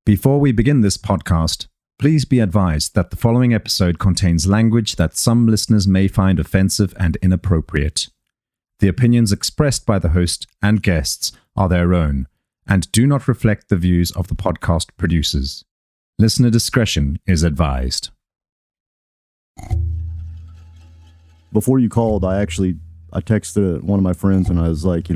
Before we begin this podcast, please be advised that the following episode contains language that some listeners may find offensive and inappropriate. The opinions expressed by the host and guests are their own and do not reflect the views of the podcast producers. Listener discretion is advised. Before you called, I texted one of my friends and I was like,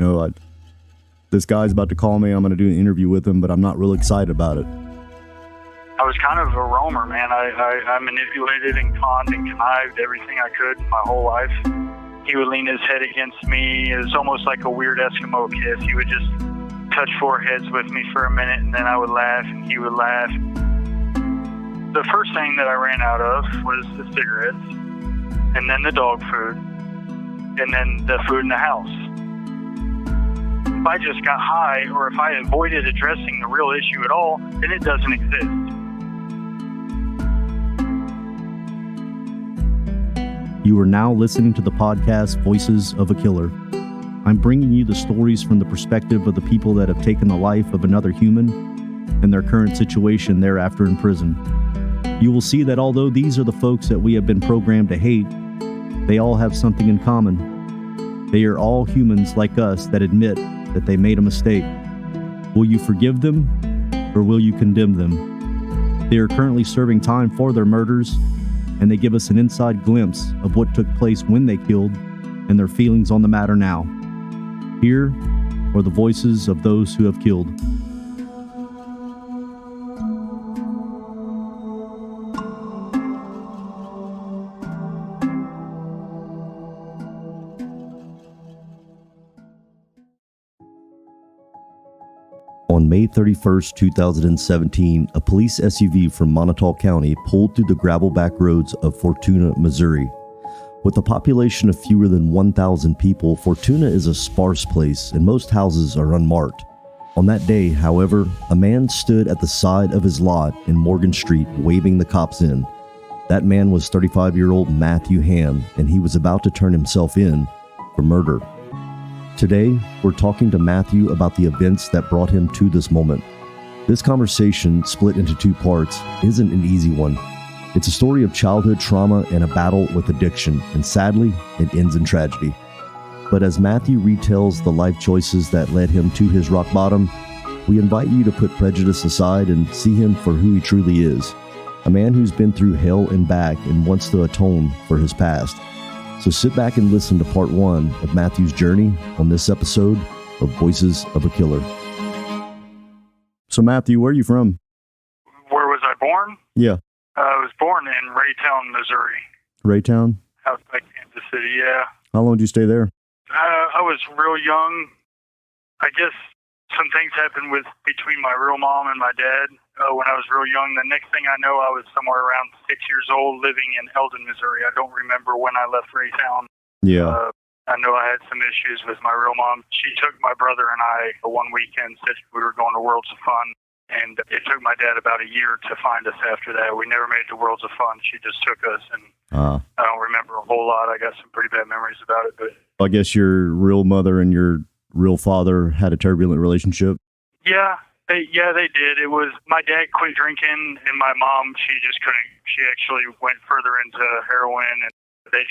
this guy's about to call me. I'm going to do an interview with him, but I'm not real excited about it. I was kind of a roamer, man. I manipulated and conned and connived everything I could my whole life. He would lean his head against me. It was almost like a weird Eskimo kiss. He would just touch foreheads with me for a minute, and then I would laugh, and he would laugh. The first thing that I ran out of was the cigarettes, and then the dog food, and then the food in the house. If I just got high, or if I avoided addressing the real issue at all, then it doesn't exist. You are now listening to the podcast Voices of a Killer. I'm bringing you the stories from the perspective of the people that have taken the life of another human and their current situation thereafter in prison. You will see that although these are the folks that we have been programmed to hate, they all have something in common. They are all humans like us that admit that they made a mistake. Will you forgive them or will you condemn them? They are currently serving time for their murders, and they give us an inside glimpse of what took place when they killed and their feelings on the matter now. Here are the voices of those who have killed. On May 31st, 2017, a police SUV from Montauk County pulled through the gravel back roads of Fortuna, Missouri. With a population of fewer than 1,000 people, Fortuna is a sparse place and most houses are unmarked. On that day, however, a man stood at the side of his lot in Morgan Street waving the cops in. That man was 35-year-old Matthew Hamm, and he was about to turn himself in for murder. Today, we're talking to Matthew about the events that brought him to this moment. This conversation, split into two parts, isn't an easy one. It's a story of childhood trauma and a battle with addiction, and sadly, it ends in tragedy. But as Matthew retells the life choices that led him to his rock bottom, we invite you to put prejudice aside and see him for who he truly is, a man who's been through hell and back and wants to atone for his past. So sit back and listen to part one of Matthew's journey on this episode of Voices of a Killer. So Matthew, where are you from? Where was I born? Yeah. I was born in Raytown, Missouri. Raytown? Outside Kansas City, yeah. How long did you stay there? I was real young. I guess some things happened between my real mom and my dad when I was real young. The next thing I know, I was somewhere around 6 years old living in Eldon, Missouri. I don't remember when I left Raytown. Yeah. I know I had some issues with my real mom. She took my brother and I one weekend, said we were going to Worlds of Fun. And it took my dad about a year to find us after that. We never made the Worlds of Fun. She just took us, and I don't remember a whole lot. I got some pretty bad memories about it. But I guess your real mother and your real father had a turbulent relationship? Yeah, they did. It was, my dad quit drinking, and my mom, she just couldn't. She actually went further into heroin, and they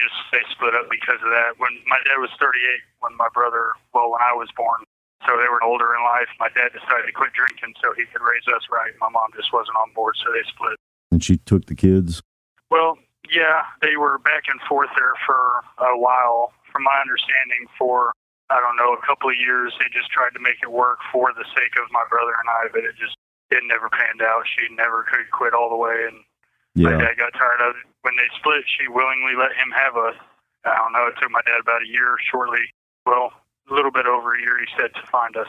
split up because of that. When my dad was 38, when I was born. So they were older in life. My dad decided to quit drinking so he could raise us right. My mom just wasn't on board, so they split. And she took the kids? Well, yeah, they were back and forth there for a while. From my understanding, for, a couple of years, they just tried to make it work for the sake of my brother and I, but it never panned out. She never could quit all the way, and my dad got tired of it. When they split, she willingly let him have us. It took my dad about a year a little bit over a year, he said, to find us.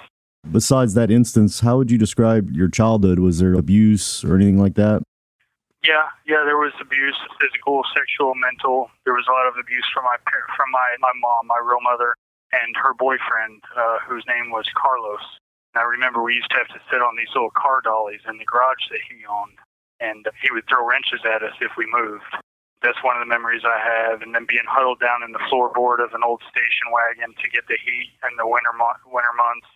Besides that instance, how would you describe your childhood? Was there abuse or anything like that? Yeah, there was abuse, physical, sexual, mental. There was a lot of abuse from my mom, my real mother, and her boyfriend, whose name was Carlos. And I remember we used to have to sit on these little car dollies in the garage that he owned, and he would throw wrenches at us if we moved. That's one of the memories I have. And then being huddled down in the floorboard of an old station wagon to get the heat in the winter months.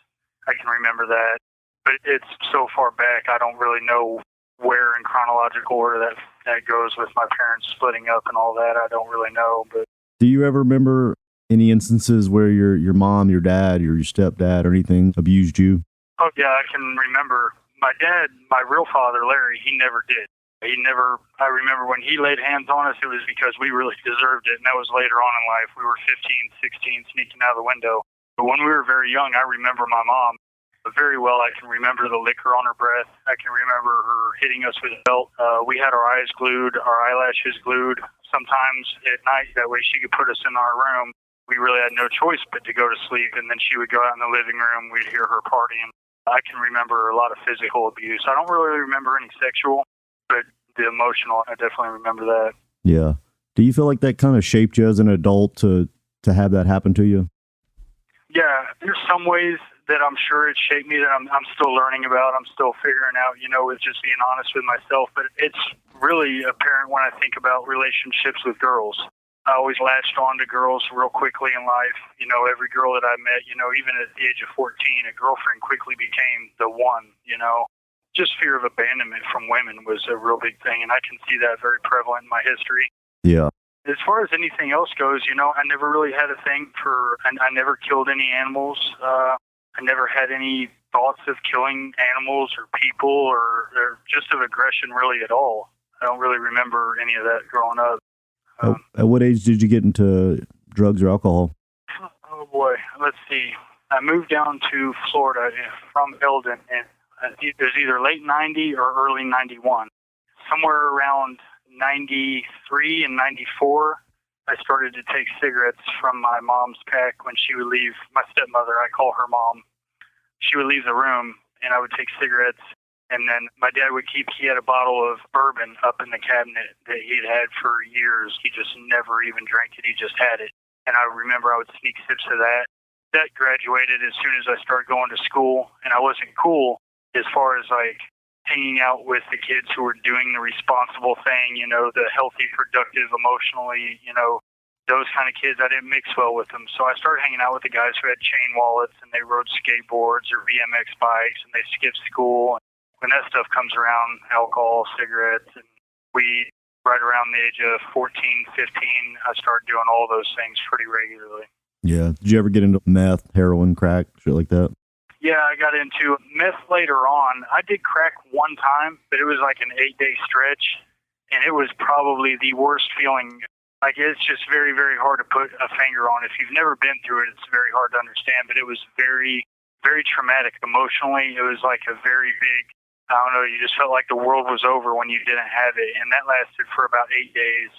I can remember that. but it's so far back, I don't really know where in chronological order that goes with my parents splitting up and all that. I don't really know. But do you ever remember any instances where your mom, your dad, or your stepdad or anything abused you? Oh, yeah, I can remember. My dad, my real father, Larry, he never did. I remember when he laid hands on us, it was because we really deserved it, and that was later on in life. We were 15, 16, sneaking out of the window. But when we were very young, I remember my mom very well. I can remember the liquor on her breath. I can remember her hitting us with a belt. We had our eyes glued, our eyelashes glued, sometimes at night. That way she could put us in our room. We really had no choice but to go to sleep, and then she would go out in the living room. We'd hear her partying. I can remember a lot of physical abuse. I don't really remember any sexual, but the emotional, I definitely remember that. Yeah. Do you feel like that kind of shaped you as an adult to have that happen to you? Yeah, there's some ways that I'm sure it shaped me that I'm still learning about. I'm still figuring out, with just being honest with myself. But it's really apparent when I think about relationships with girls. I always latched on to girls real quickly in life. Every girl that I met, even at the age of 14, a girlfriend quickly became the one, Just fear of abandonment from women was a real big thing, and I can see that very prevalent in my history. Yeah. As far as anything else goes, I never really had a thing and I never killed any animals. I never had any thoughts of killing animals or people or just of aggression really at all. I don't really remember any of that growing up. At what age did you get into drugs or alcohol? Oh boy, let's see. I moved down to Florida from Eldon, and it was either late 90 or early 91. Somewhere around 93 and 94, I started to take cigarettes from my mom's pack when she would leave. My stepmother, I call her mom. She would leave the room, and I would take cigarettes. And then my dad he had a bottle of bourbon up in the cabinet that he'd had for years. He just never even drank it. He just had it. And I remember I would sneak sips of that. That graduated as soon as I started going to school. And I wasn't cool as far as hanging out with the kids who were doing the responsible thing, the healthy, productive, emotionally, those kind of kids. I didn't mix well with them. So I started hanging out with the guys who had chain wallets and they rode skateboards or BMX bikes and they skipped school. When that stuff comes around, alcohol, cigarettes, and weed, right around the age of 14, 15, I started doing all those things pretty regularly. Yeah. Did you ever get into meth, heroin, crack, shit like that? Yeah, I got into meth later on. I did crack one time, but it was like an 8-day stretch, and it was probably the worst feeling. It's just very, very hard to put a finger on. If you've never been through it, it's very hard to understand, but it was very, very traumatic emotionally. It was like a very big, I don't know, you just felt like the world was over when you didn't have it, and that lasted for about 8 days.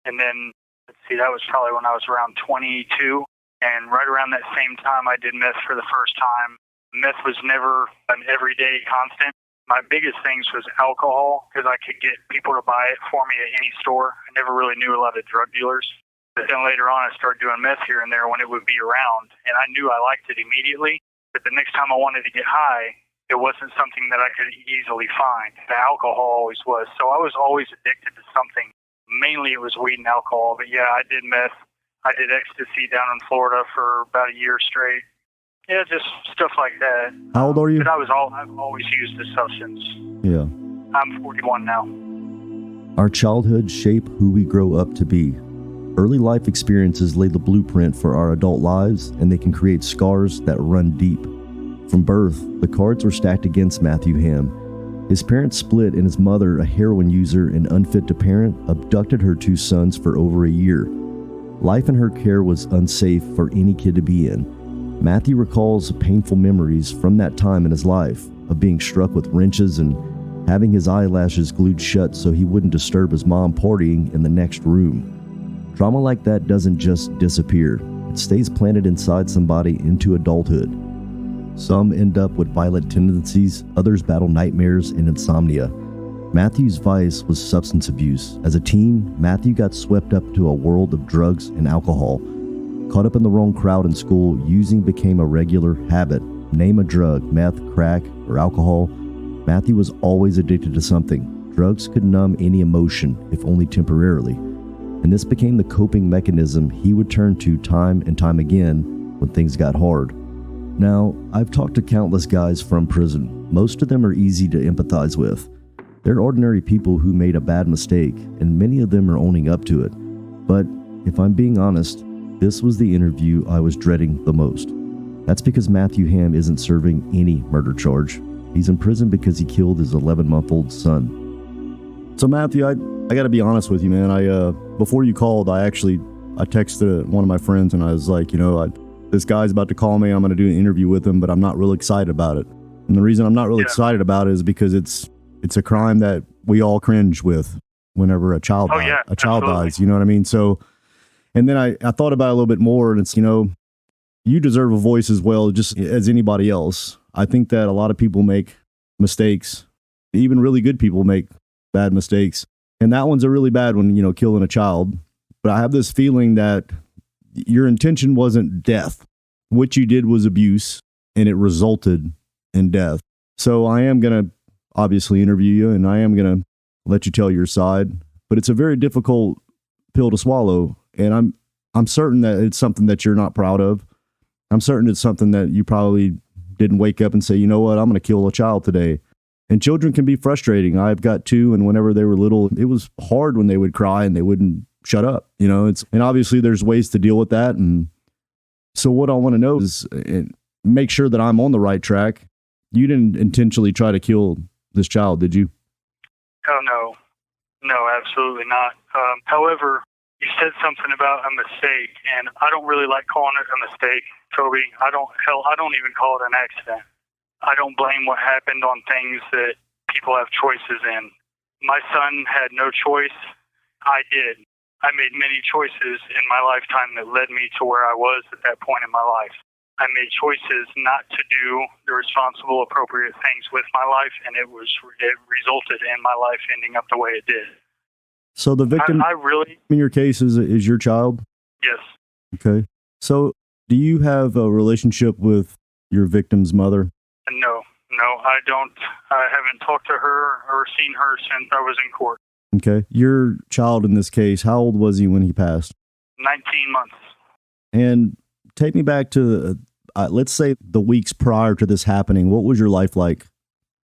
And then, let's see, that was probably when I was around 22, and right around that same time I did meth for the first time. Meth was never an everyday constant. My biggest things was alcohol, because I could get people to buy it for me at any store. I never really knew a lot of drug dealers. But then later on, I started doing meth here and there when it would be around, and I knew I liked it immediately. But the next time I wanted to get high, it wasn't something that I could easily find. The alcohol always was. So I was always addicted to something. Mainly it was weed and alcohol. But yeah, I did meth. I did ecstasy down in Florida for about a year straight. Yeah, just stuff like that. How old are you? But I've always used the substance. Yeah. I'm 41 now. Our childhoods shape who we grow up to be. Early life experiences lay the blueprint for our adult lives, and they can create scars that run deep. From birth, the cards were stacked against Matthew Hamm. His parents split, and his mother, a heroin user and unfit to parent, abducted her 2 sons for over a year. Life in her care was unsafe for any kid to be in. Matthew recalls painful memories from that time in his life of being struck with wrenches and having his eyelashes glued shut so he wouldn't disturb his mom partying in the next room. Trauma like that doesn't just disappear. It stays planted inside somebody into adulthood. Some end up with violent tendencies, others battle nightmares and insomnia. Matthew's vice was substance abuse. As a teen, Matthew got swept up to a world of drugs and alcohol. Caught up in the wrong crowd in school, using became a regular habit. Name a drug, meth, crack, or alcohol. Matthew was always addicted to something. Drugs could numb any emotion, if only temporarily. And this became the coping mechanism he would turn to time and time again when things got hard. Now, I've talked to countless guys from prison. Most of them are easy to empathize with. They're ordinary people who made a bad mistake, and many of them are owning up to it. But if I'm being honest, this was the interview I was dreading the most. That's because Matthew Hamm isn't serving any murder charge. He's in prison because he killed his 11-month-old son. So Matthew, I got to be honest with you, man. Before you called, I texted one of my friends and I was like, this guy's about to call me. I'm going to do an interview with him, but I'm not really excited about it. And the reason I'm not really excited about it is because it's a crime that we all cringe with whenever a child dies. You know what I mean? So, and then I thought about it a little bit more, and it's, you deserve a voice as well, just as anybody else. I think that a lot of people make mistakes. Even really good people make bad mistakes. And that one's a really bad one, killing a child. But I have this feeling that your intention wasn't death. What you did was abuse, and it resulted in death. So I am going to obviously interview you, and I am going to let you tell your side. But it's a very difficult pill to swallow. And I'm certain that it's something that you're not proud of. I'm certain it's something that you probably didn't wake up and say, you know what, I'm going to kill a child today. And children can be frustrating. I've got two, and whenever they were little, it was hard when they would cry and they wouldn't shut up. And obviously there's ways to deal with that. And so what I want to know is make sure that I'm on the right track. You didn't intentionally try to kill this child, did you? Oh, no. No, absolutely not. However, you said something about a mistake, and I don't really like calling it a mistake, Toby. I don't even call it an accident. I don't blame what happened on things that people have choices in. My son had no choice. I did. I made many choices in my lifetime that led me to where I was at that point in my life. I made choices not to do the responsible, appropriate things with my life, and it resulted in my life ending up the way it did. So the victim in your case is your child? Yes. Okay. So do you have a relationship with your victim's mother? No, I don't. I haven't talked to her or seen her since I was in court. Okay. Your child in this case, how old was he when he passed? 19 months. And take me back to, let's say, the weeks prior to this happening. What was your life like?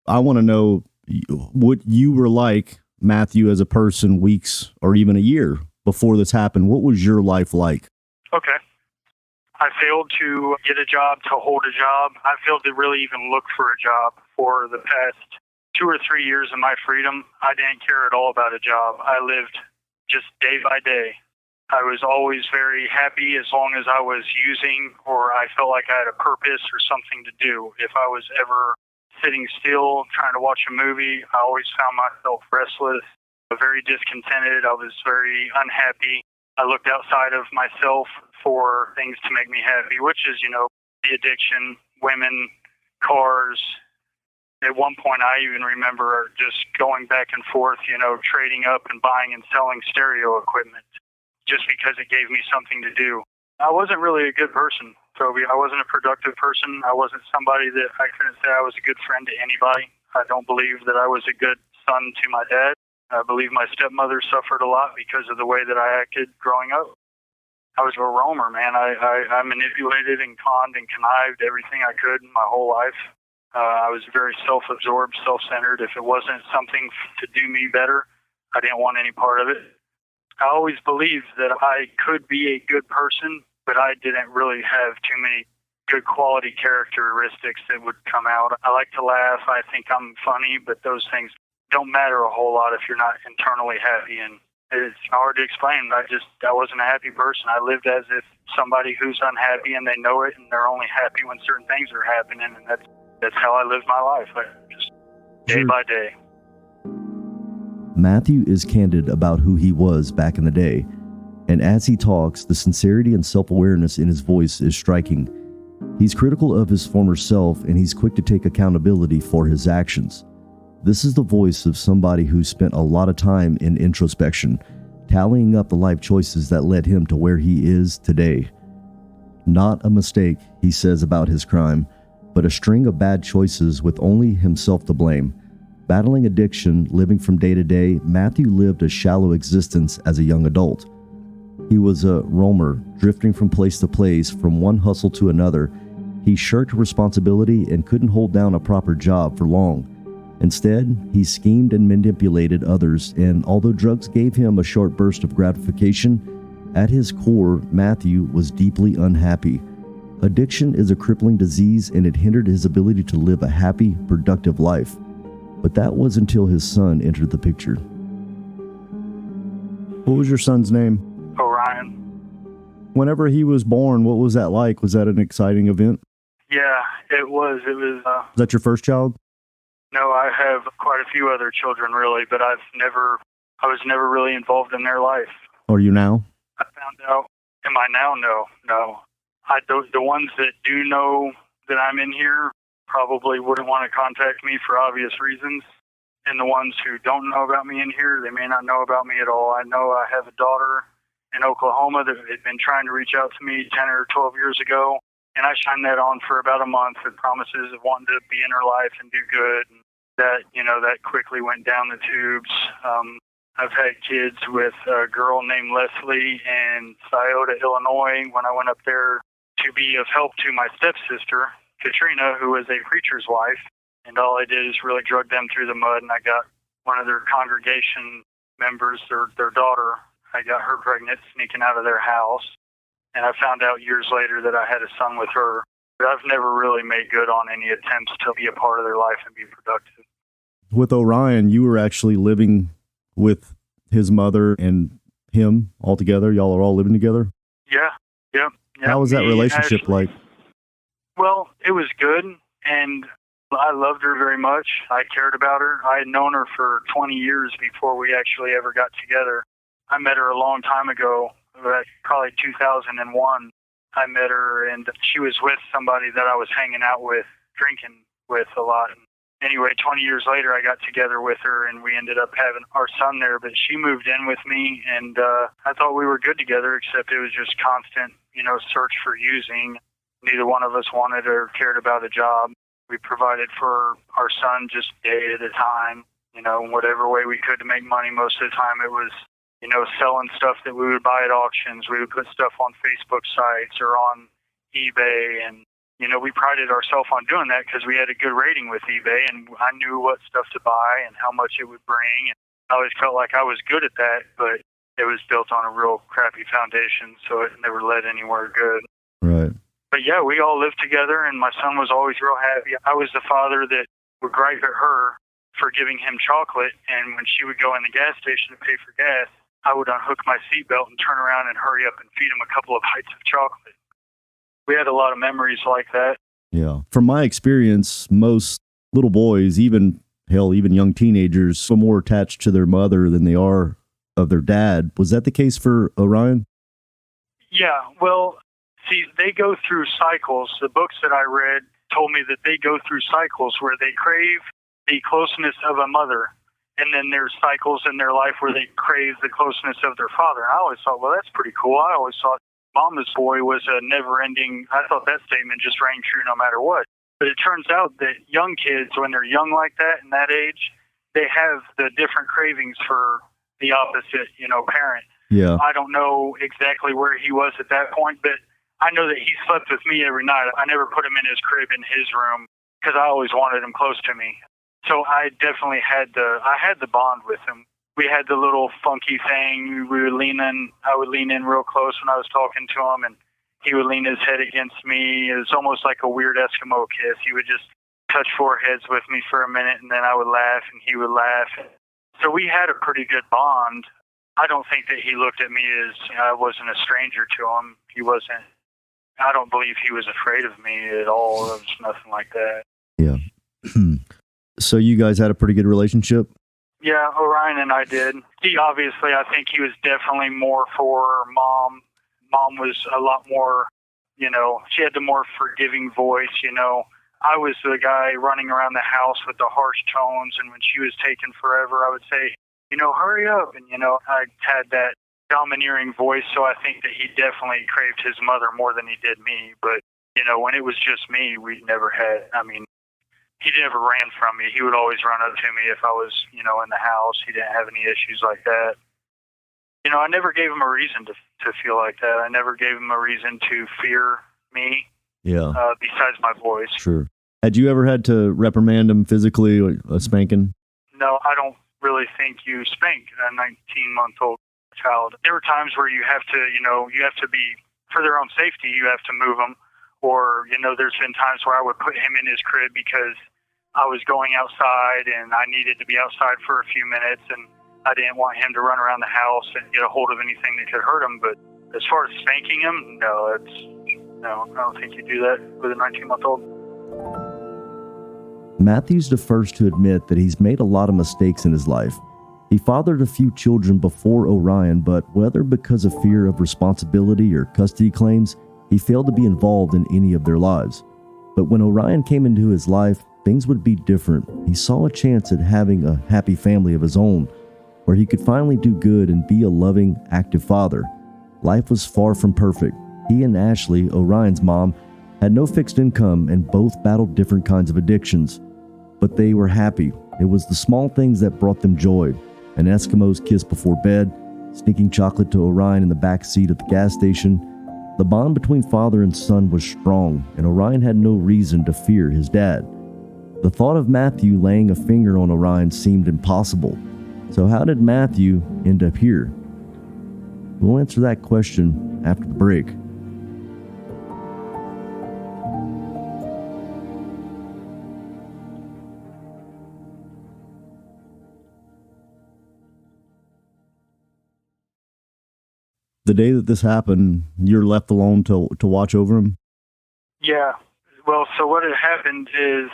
I want to know what you were like, Matthew, as a person, weeks or even a year before this happened. What was your life like? Okay. I failed to get a job, to hold a job. I failed to really even look for a job for the past 2 or 3 years of my freedom. I didn't care at all about a job. I lived just day by day. I was always very happy as long as I was using, or I felt like I had a purpose or something to do. If I was ever sitting still trying to watch a movie, I always found myself restless, very discontented. I was very unhappy. I looked outside of myself for things to make me happy, which is, the addiction, women, cars. At one point, I even remember just going back and forth, trading up and buying and selling stereo equipment just because it gave me something to do. I wasn't really a good person, Toby. I wasn't a productive person. I wasn't somebody that I couldn't say I was a good friend to anybody. I don't believe that I was a good son to my dad. I believe my stepmother suffered a lot because of the way that I acted growing up. I was a roamer, man. I manipulated and conned and connived everything I could in my whole life. I was very self-absorbed, self-centered. If it wasn't something to do me better, I didn't want any part of it. I always believed that I could be a good person, but I didn't really have too many good quality characteristics that would come out. I like to laugh. I think I'm funny, but those things don't matter a whole lot if you're not internally happy, and it's hard to explain. I wasn't a happy person. I lived as if somebody who's unhappy and they know it, and they're only happy when certain things are happening, and that's how I lived my life, just day by day. Matthew is candid about who he was back in the day, and as he talks, the sincerity and self-awareness in his voice is striking. He's critical of his former self, and he's quick to take accountability for his actions. This is the voice of somebody who spent a lot of time in introspection, tallying up the life choices that led him to where he is today. Not a mistake, he says about his crime, but a string of bad choices with only himself to blame. Battling addiction, living from day to day, Matthew lived a shallow existence as a young adult. He was a roamer, drifting from place to place, from one hustle to another, He shirked responsibility and couldn't hold down a proper job for long. Instead, he schemed and manipulated others, and although drugs gave him a short burst of gratification, at his core, Matthew was deeply unhappy. Addiction is a crippling disease, and it hindered his ability to live a happy, productive life. But that was until his son entered the picture. What was your son's name? Orion. Whenever he was born, what was that like? Was that an exciting event? Yeah, it was. Was that your first child? No, I have quite a few other children, really, but I was never really involved in their life. Are you now? I found out. Am I now? No. The ones that do know that I'm in here probably wouldn't want to contact me for obvious reasons. And the ones who don't know about me in here, they may not know about me at all. I know I have a daughter in Oklahoma that had been trying to reach out to me 10 or 12 years ago. And I shined that on for about a month with promises of wanting to be in her life and do good. And that quickly went down the tubes. I've had kids with a girl named Leslie in Scioto, Illinois, when I went up there to be of help to my stepsister, Katrina, who was a preacher's wife. And all I did is really drug them through the mud, and I got one of their congregation members, their daughter, I got her pregnant sneaking out of their house. And I found out years later that I had a son with her. But I've never really made good on any attempts to be a part of their life and be productive. With Orion, you were actually living with his mother and him all together? Y'all are all living together? Yeah. How was that relationship like? Well, it was good, and I loved her very much. I cared about her. I had known her for 20 years before we actually ever got together. I met her a long time ago, probably 2001. I met her, and she was with somebody that I was hanging out with, drinking with a lot. Anyway, 20 years later, I got together with her, and we ended up having our son there. But she moved in with me, and I thought we were good together, except it was just constant, search for using. Neither one of us wanted or cared about a job. We provided for our son just day at a time, in whatever way we could to make money. Most of the time it was, selling stuff that we would buy at auctions. We would put stuff on Facebook sites or on eBay. And, we prided ourselves on doing that because we had a good rating with eBay, and I knew what stuff to buy and how much it would bring. And I always felt like I was good at that, but it was built on a real crappy foundation, so it never led anywhere good. Right. But yeah, we all lived together, and my son was always real happy. I was the father that would gripe at her for giving him chocolate, and when she would go in the gas station to pay for gas, I would unhook my seatbelt and turn around and hurry up and feed him a couple of bites of chocolate. We had a lot of memories like that. Yeah. From my experience, most little boys, even young teenagers, are more attached to their mother than they are of their dad. Was that the case for Orion? Yeah, well, see, they go through cycles. The books that I read told me that they go through cycles where they crave the closeness of a mother, and then there's cycles in their life where they crave the closeness of their father. And I always thought, well, that's pretty cool. I always thought Mama's boy was a never-ending. I thought that statement just rang true no matter what. But it turns out that young kids, when they're young like that in that age, they have the different cravings for the opposite, parent. Yeah. I don't know exactly where he was at that point, but I know that he slept with me every night. I never put him in his crib in his room because I always wanted him close to me. So I definitely had the bond with him. We had the little funky thing. I would lean in real close when I was talking to him, and he would lean his head against me. It was almost like a weird Eskimo kiss. He would just touch foreheads with me for a minute, and then I would laugh, and he would laugh. So we had a pretty good bond. I don't think that he looked at me as I wasn't a stranger to him. I don't believe he was afraid of me at all. There was nothing like that. Yeah. So you guys had a pretty good relationship? Yeah, Orion and I did. I think he was definitely more for Mom. Mom was a lot more, she had the more forgiving voice, I was the guy running around the house with the harsh tones, and when she was taking forever, I would say, hurry up. And, I had that domineering voice, so I think that he definitely craved his mother more than he did me. But, when it was just me, we never had, he never ran from me. He would always run up to me if I was, in the house. He didn't have any issues like that. I never gave him a reason to feel like that. I never gave him a reason to fear me. Yeah. Besides my boys. Sure. Had you ever had to reprimand him physically or a spanking? No, I don't really think you spank a 19-month-old child. There were times where you have to, you have to be, for their own safety, you have to move them. Or, there's been times where I would put him in his crib because I was going outside and I needed to be outside for a few minutes and I didn't want him to run around the house and get a hold of anything that could hurt him. But as far as spanking him, no, I don't think you do that with a 19-month-old. Matthew's the first to admit that he's made a lot of mistakes in his life. He fathered a few children before Orion, but whether because of fear of responsibility or custody claims, he failed to be involved in any of their lives. But when Orion came into his life, things would be different. He saw a chance at having a happy family of his own, where he could finally do good and be a loving, active father. Life was far from perfect. He and Ashley, Orion's mom, had no fixed income and both battled different kinds of addictions. But they were happy. It was the small things that brought them joy. An Eskimo's kiss before bed, sneaking chocolate to Orion in the back seat of the gas station. The bond between father and son was strong, and Orion had no reason to fear his dad. The thought of Matthew laying a finger on Orion seemed impossible. So how did Matthew end up here? We'll answer that question after the break. The day that this happened, you're left alone to watch over him? Yeah. Well, so what had happened is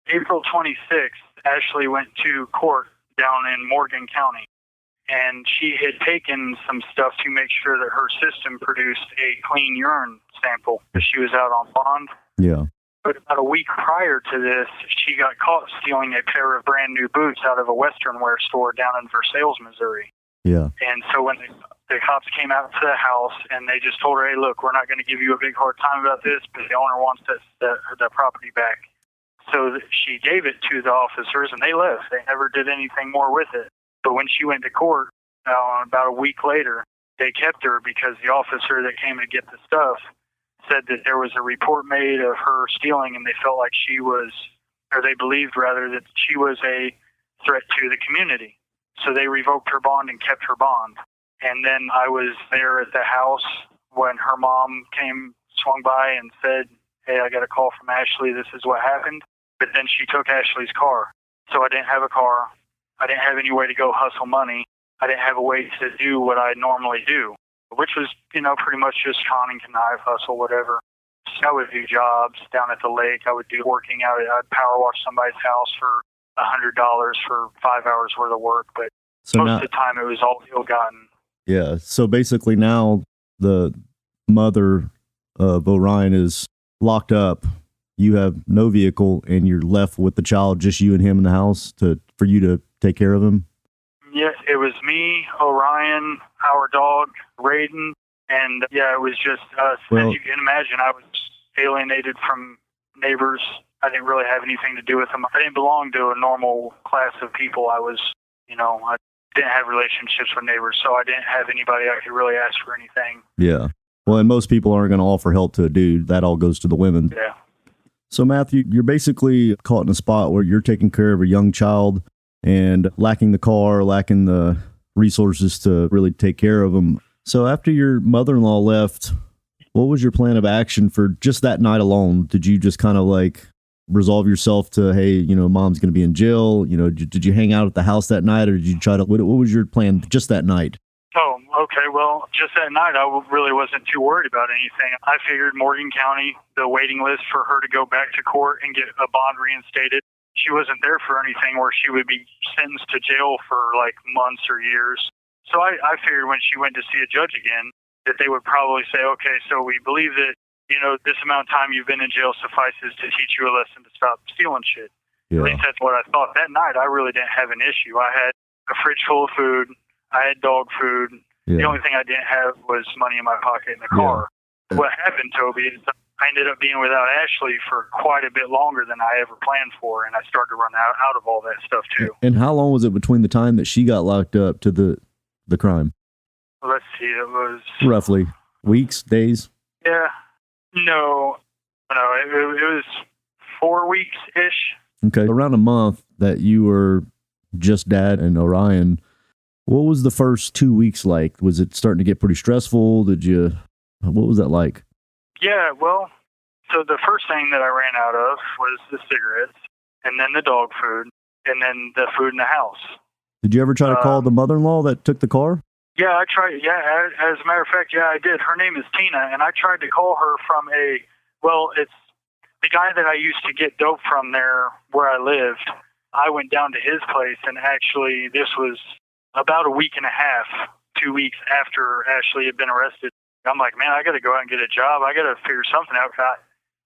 April 26th, Ashley went to court down in Morgan County, and she had taken some stuff to make sure that her system produced a clean urine sample because she was out on bond. Yeah. But about a week prior to this, she got caught stealing a pair of brand new boots out of a Western wear store down in Versailles, Missouri. Yeah. And so when the cops came out to the house and they just told her, hey, look, we're not going to give you a big hard time about this, but the owner wants the property back. So she gave it to the officers and they left. They never did anything more with it. But when she went to court, about a week later, they kept her because the officer that came to get the stuff said that there was a report made of her stealing and they felt like they believed rather that she was a threat to the community. So they revoked her bond and kept her bond. And then I was there at the house when her mom swung by and said, hey, I got a call from Ashley. This is what happened. But then she took Ashley's car. So I didn't have a car. I didn't have any way to go hustle money. I didn't have a way to do what I normally do, which was, pretty much just con and connive, hustle, whatever. So I would do jobs down at the lake. I would do working out. I'd power wash somebody's house for $100 for 5 hours worth of work. But most of the time it was all ill-gotten. Yeah. So basically now the mother of Orion is locked up. You have no vehicle and you're left with the child, just you and him in the house for you to take care of him. Yes, it was me, Orion, our dog, Raiden, and it was just us. As you can imagine, I was alienated from neighbors. I didn't really have anything to do with them. I didn't belong to a normal class of people. I was, I didn't have relationships with neighbors, so I didn't have anybody I could really ask for anything. Yeah. Well, and most people aren't going to offer help to a dude. That all goes to the women. Yeah. So, Matthew, you're basically caught in a spot where you're taking care of a young child and lacking the car, lacking the resources to really take care of them. So after your mother-in-law left, what was your plan of action for just that night alone? Did you just kind of resolve yourself to, hey, mom's going to be in jail? Did you hang out at the house that night, or did you try to, what was your plan just that night? Oh, okay. Well, just that night, I really wasn't too worried about anything. I figured Morgan County, the waiting list for her to go back to court and get a bond reinstated, she wasn't there for anything where she would be sentenced to jail for months or years. So I figured when she went to see a judge again, that they would probably say, okay, so we believe that, this amount of time you've been in jail suffices to teach you a lesson to stop stealing shit. Yeah. At least that's what I thought. That night, I really didn't have an issue. I had a fridge full of food. I had dog food. Yeah. The only thing I didn't have was money in my pocket in the car. Yeah. What happened, Toby, is I ended up being without Ashley for quite a bit longer than I ever planned for, and I started to run out of all that stuff, too. And how long was it between the time that she got locked up to the crime? Let's see, it was... Roughly. Weeks? Days? Yeah. No. No, it was 4 weeks-ish. Okay. Around a month that you were just dad and Orion, what was the first 2 weeks like? Was it starting to get pretty stressful? What was that like? Yeah, well, so the first thing that I ran out of was the cigarettes, and then the dog food, and then the food in the house. Did you ever try to call the mother-in-law that took the car? Yeah, I tried. Yeah, as a matter of fact, yeah, I did. Her name is Tina, and I tried to call her from it's the guy that I used to get dope from there where I lived. I went down to his place, and actually this was about a week and a half, 2 weeks after Ashley had been arrested. I'm like, man, I got to go out and get a job. I got to figure something out.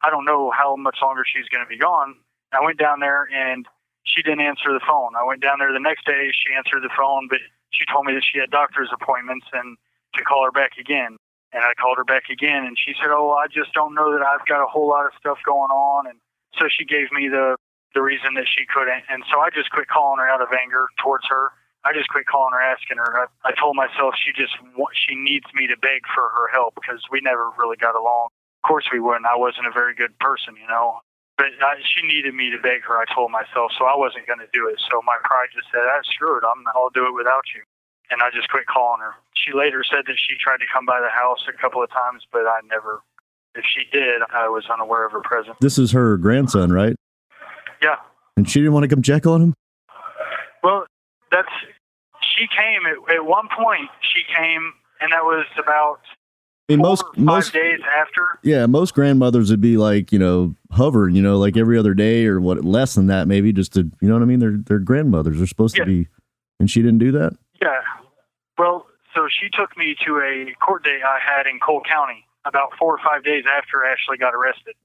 I don't know how much longer she's going to be gone. I went down there, and she didn't answer the phone. I went down there the next day. She answered the phone, but she told me that she had doctor's appointments and to call her back again. And I called her back again, and she said, I just don't know that I've got a whole lot of stuff going on. And so she gave me the reason that she couldn't. And so I just quit calling her out of anger towards her. I just quit calling her, asking her. I told myself she needs me to beg for her help because we never really got along. Of course we wouldn't. I wasn't a very good person, But she needed me to beg her, I told myself, so I wasn't going to do it. So my pride just said, screw it, I'll do it without you. And I just quit calling her. She later said that she tried to come by the house a couple of times, but I never. If she did, I was unaware of her presence. This is her grandson, right? Yeah. And she didn't want to come check on him? Well, she came, at one point, and that was about most 5 days after. Yeah, most grandmothers would be like, hovering, like every other day or less than that, maybe just to, you know what I mean? They're grandmothers. They're supposed to be, and she didn't do that? Yeah. Well, so she took me to a court date I had in Cole County about 4 or 5 days after Ashley got arrested.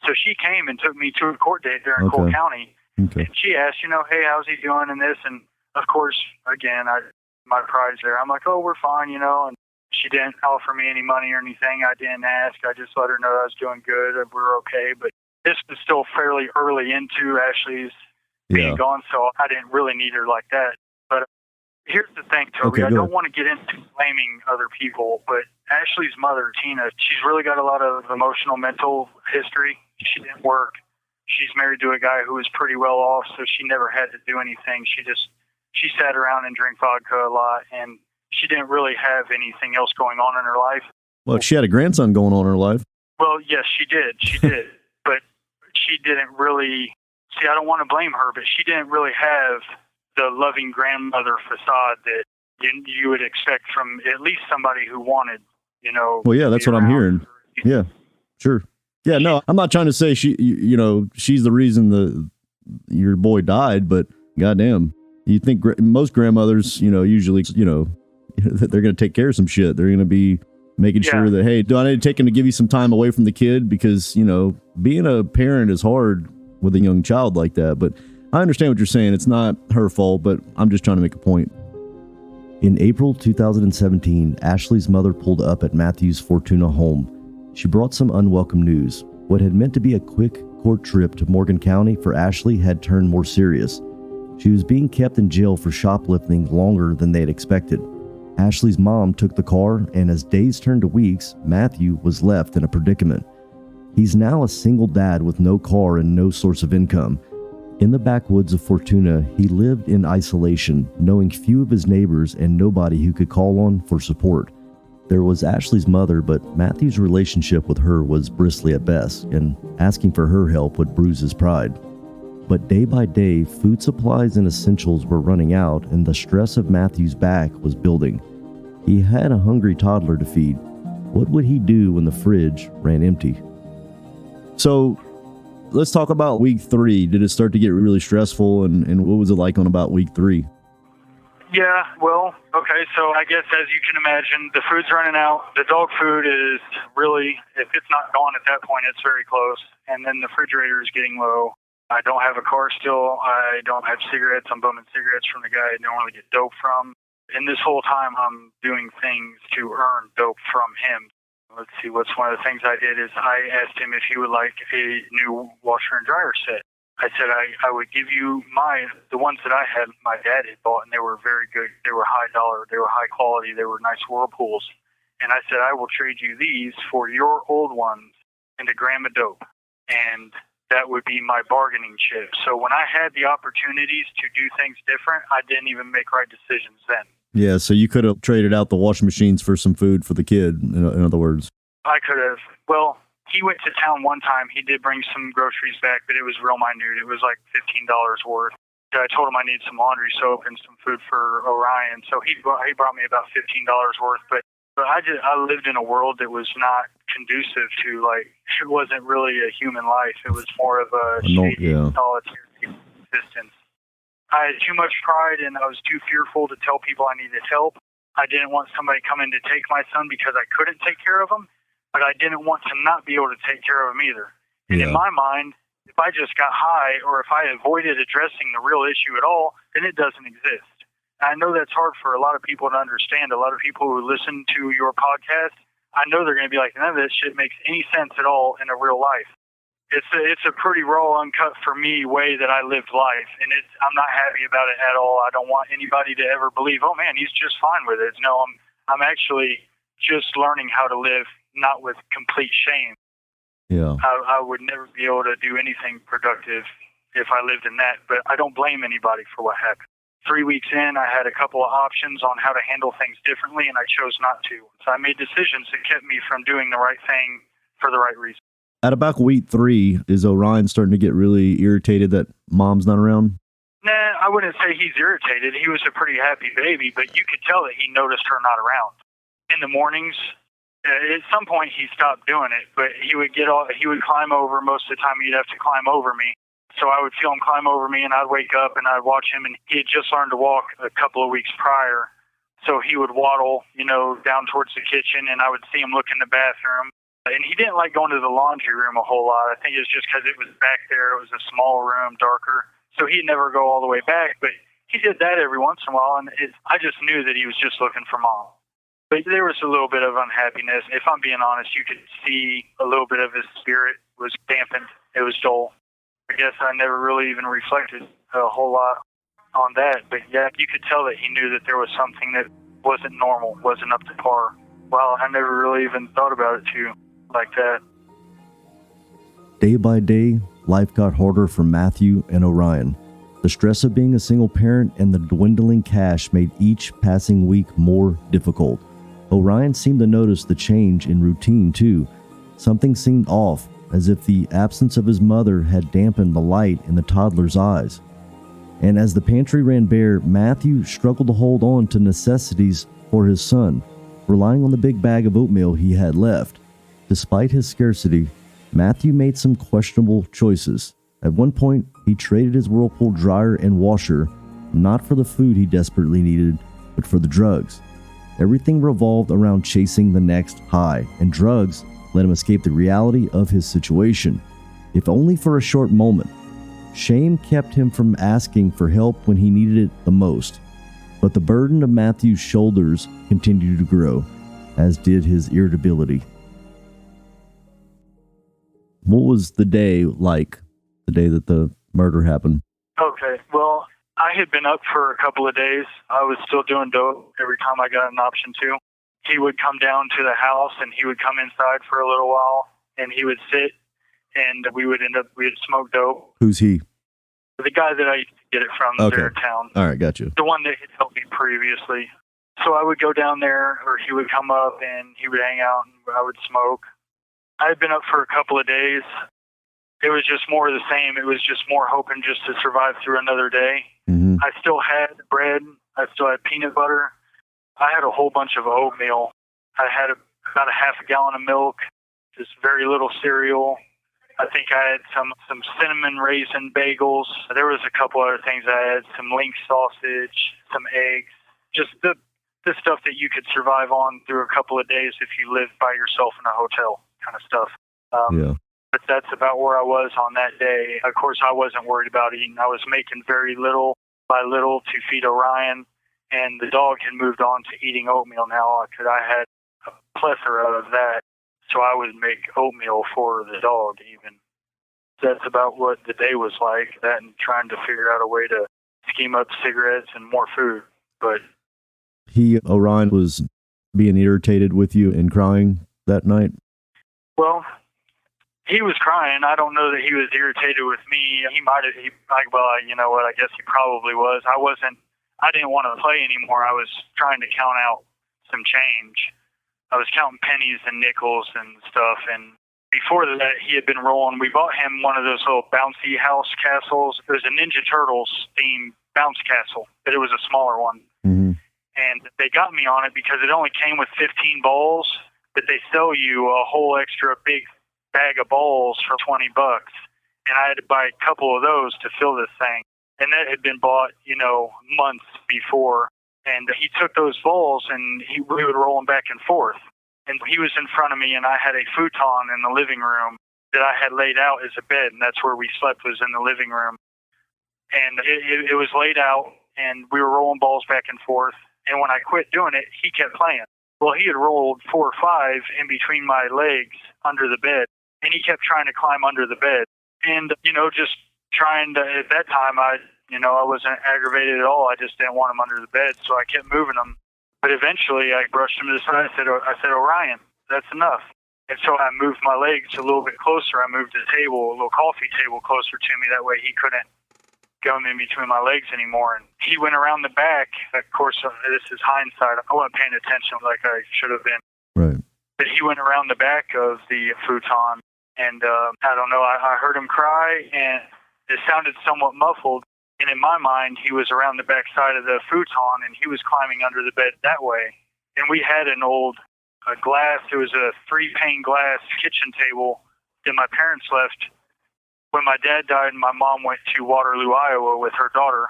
So she came and took me to a court date there in Cole County. Okay. And she asked, hey, how's he doing and this? And of course, again, my pride's there. I'm like, oh, we're fine, and she didn't offer me any money or anything. I didn't ask. I just let her know I was doing good. We're okay. But this was still fairly early into Ashley's being gone, so I didn't really need her like that. But here's the thing, Toby. I don't want to get into blaming other people, but Ashley's mother, Tina, she's really got a lot of emotional, mental history. She didn't work. She's married to a guy who was pretty well off, so she never had to do anything. She sat around and drank vodka a lot, and she didn't really have anything else going on in her life. Well, she had a grandson going on in her life. Well, yes, she did. She did. But she didn't really... See, I don't want to blame her, but she didn't really have the loving grandmother facade that you would expect from at least somebody who wanted, Well, yeah, that's what I'm hearing. Yeah, sure. Yeah, no, I'm not trying to say she's the reason your boy died, but goddamn, you think most grandmothers, usually, they're going to take care of some shit. They're going to be making sure that, hey, do I need to take him to give you some time away from the kid? Because, being a parent is hard with a young child like that. But I understand what you're saying. It's not her fault, but I'm just trying to make a point. In April 2017, Ashley's mother pulled up at Matthew's Fortuna home. She brought some unwelcome news. What had meant to be a quick court trip to Morgan County for Ashley had turned more serious. She was being kept in jail for shoplifting longer than they had expected. Ashley's mom took the car, and as days turned to weeks, Matthew was left in a predicament. He's now a single dad with no car and no source of income. In the backwoods of Fortuna, he lived in isolation, knowing few of his neighbors and nobody who could call on for support. There was Ashley's mother, but Matthew's relationship with her was bristly at best, and asking for her help would bruise his pride. But day by day, food supplies and essentials were running out, and the stress of Matthew's back was building. He had a hungry toddler to feed. What would he do when the fridge ran empty? So, let's talk about week 3. Did it start to get really stressful, and what was it like on about week 3? Yeah, well, okay, so I guess as you can imagine, the food's running out. The dog food is really, if it's not gone at that point, it's very close. And then the refrigerator is getting low. I don't have a car still. I don't have cigarettes. I'm bumming cigarettes from the guy I normally get dope from. And this whole time, I'm doing things to earn dope from him. Let's see, what's one of the things I did is I asked him if he would like a new washer and dryer set. I said I would give you the ones that I had, my dad had bought, and they were very good. They were high dollar. They were high quality. They were nice Whirlpools. And I said, I will trade you these for your old ones and a gram of dope. and that would be my bargaining chip. So when I had the opportunities to do things different, I didn't even make right decisions then. Yeah, so you could have traded out the washing machines for some food for the kid, in other words. I could have. Well, he went to town one time. He did bring some groceries back, but it was real minute. It was like $15 worth. I told him I need some laundry soap and some food for Orion, so he brought me about $15 worth. But I lived in a world that was not conducive to, like, it wasn't really a human life. It was more of a solitary existence. I had too much pride, and I was too fearful to tell people I needed help. I didn't want somebody coming to take my son because I couldn't take care of him, but I didn't want to not be able to take care of him either. And in my mind, if I just got high or if I avoided addressing the real issue at all, then it doesn't exist. And I know that's hard for a lot of people to understand. A lot of people who listen to your podcast, I know they're going to be like, none of this shit makes any sense at all in a real life. It's a pretty raw, uncut for me way that I lived life, and I'm not happy about it at all. I don't want anybody to ever believe, oh man, he's just fine with it. No, I'm actually just learning how to live, not with complete shame. Yeah, I would never be able to do anything productive if I lived in that, but I don't blame anybody for what happened. 3 weeks in, I had a couple of options on how to handle things differently, and I chose not to. So I made decisions that kept me from doing the right thing for the right reason. At about week 3, is Orion starting to get really irritated that mom's not around? Nah, I wouldn't say he's irritated. He was a pretty happy baby, but you could tell that he noticed her not around. In the mornings, at some point he stopped doing it, but he would climb over. Most of the time he'd have to climb over me. So I would feel him climb over me, and I'd wake up and I'd watch him, and he had just learned to walk a couple of weeks prior. So he would waddle, down towards the kitchen, and I would see him look in the bathroom. And he didn't like going to the laundry room a whole lot. I think it was just because it was back there. It was a small room, darker. So he'd never go all the way back. But he did that every once in a while, and I just knew that he was just looking for mom. But there was a little bit of unhappiness. If I'm being honest, you could see a little bit of his spirit was dampened. It was dull. I guess I never really even reflected a whole lot on that. But yeah, you could tell that he knew that there was something that wasn't normal, wasn't up to par. Well, I never really even thought about it too like that. Day by day, life got harder for Matthew and Orion. The stress of being a single parent and the dwindling cash made each passing week more difficult. Orion seemed to notice the change in routine too. Something seemed off, as if the absence of his mother had dampened the light in the toddler's eyes. And as the pantry ran bare, Matthew struggled to hold on to necessities for his son, relying on the big bag of oatmeal he had left. Despite his scarcity, Matthew made some questionable choices. At one point, he traded his Whirlpool dryer and washer, not for the food he desperately needed, but for the drugs. Everything revolved around chasing the next high, and drugs let him escape the reality of his situation, if only for a short moment. Shame kept him from asking for help when he needed it the most. But the burden of Matthew's shoulders continued to grow, as did his irritability. What was the day like, the day that the murder happened? Okay, well, I had been up for a couple of days. I was still doing dope every time I got an option to. He would come down to the house, and he would come inside for a little while, and he would sit, and we'd smoke dope. Who's he? The guy that I used to get it from there in town. All right, got you. The one that had helped me previously. So I would go down there, or he would come up, and he would hang out, and I would smoke. I had been up for a couple of days. It was just more of the same. It was just more hoping just to survive through another day. Mm-hmm. I still had bread. I still had peanut butter. I had a whole bunch of oatmeal. I had about a half a gallon of milk, just very little cereal. I think I had some cinnamon raisin bagels. There was a couple other things. I had some link sausage, some eggs, just the stuff that you could survive on through a couple of days if you lived by yourself in a hotel kind of stuff. But that's about where I was on that day. Of course, I wasn't worried about eating. I was making very little by little to feed Orion, and the dog had moved on to eating oatmeal now because I had a plethora of that. So I would make oatmeal for the dog even. That's about what the day was like, that and trying to figure out a way to scheme up cigarettes and more food. But Orion was being irritated with you and crying that night? Well, He was crying. I don't know that he was irritated with me. He might have, you know what, I guess he probably was. I didn't want to play anymore. I was trying to count out some change. I was counting pennies and nickels and stuff. And before that, he had been rolling. We bought him one of those little bouncy house castles. It was a Ninja Turtles themed bounce castle, but it was a smaller one. Mm-hmm. And they got me on it because it only came with 15 balls, but they sell you a whole extra big bag of balls for $20, and I had to buy a couple of those to fill this thing. And that had been bought, months before. And he took those balls and we would roll them back and forth. And he was in front of me, and I had a futon in the living room that I had laid out as a bed, and that's where we slept, was in the living room. And it was laid out, and we were rolling balls back and forth. And when I quit doing it, he kept playing. Well, he had rolled 4 or 5 in between my legs under the bed, and he kept trying to climb under the bed. And, just trying to, at that time, I wasn't aggravated at all. I just didn't want him under the bed, so I kept moving him. But eventually, I brushed him to the side. I said, Orion, that's enough. And so I moved my legs a little bit closer. I moved the table, a little coffee table, closer to me. That way he couldn't go in between my legs anymore. And he went around the back. Of course, this is hindsight. I wasn't paying attention like I should have been. Right. But he went around the back of the futon, and I don't know, I heard him cry, and it sounded somewhat muffled. And in my mind, he was around the back side of the futon, and he was climbing under the bed that way. And we had an old glass. It was a 3-pane glass kitchen table that my parents left when my dad died and my mom went to Waterloo, Iowa with her daughter.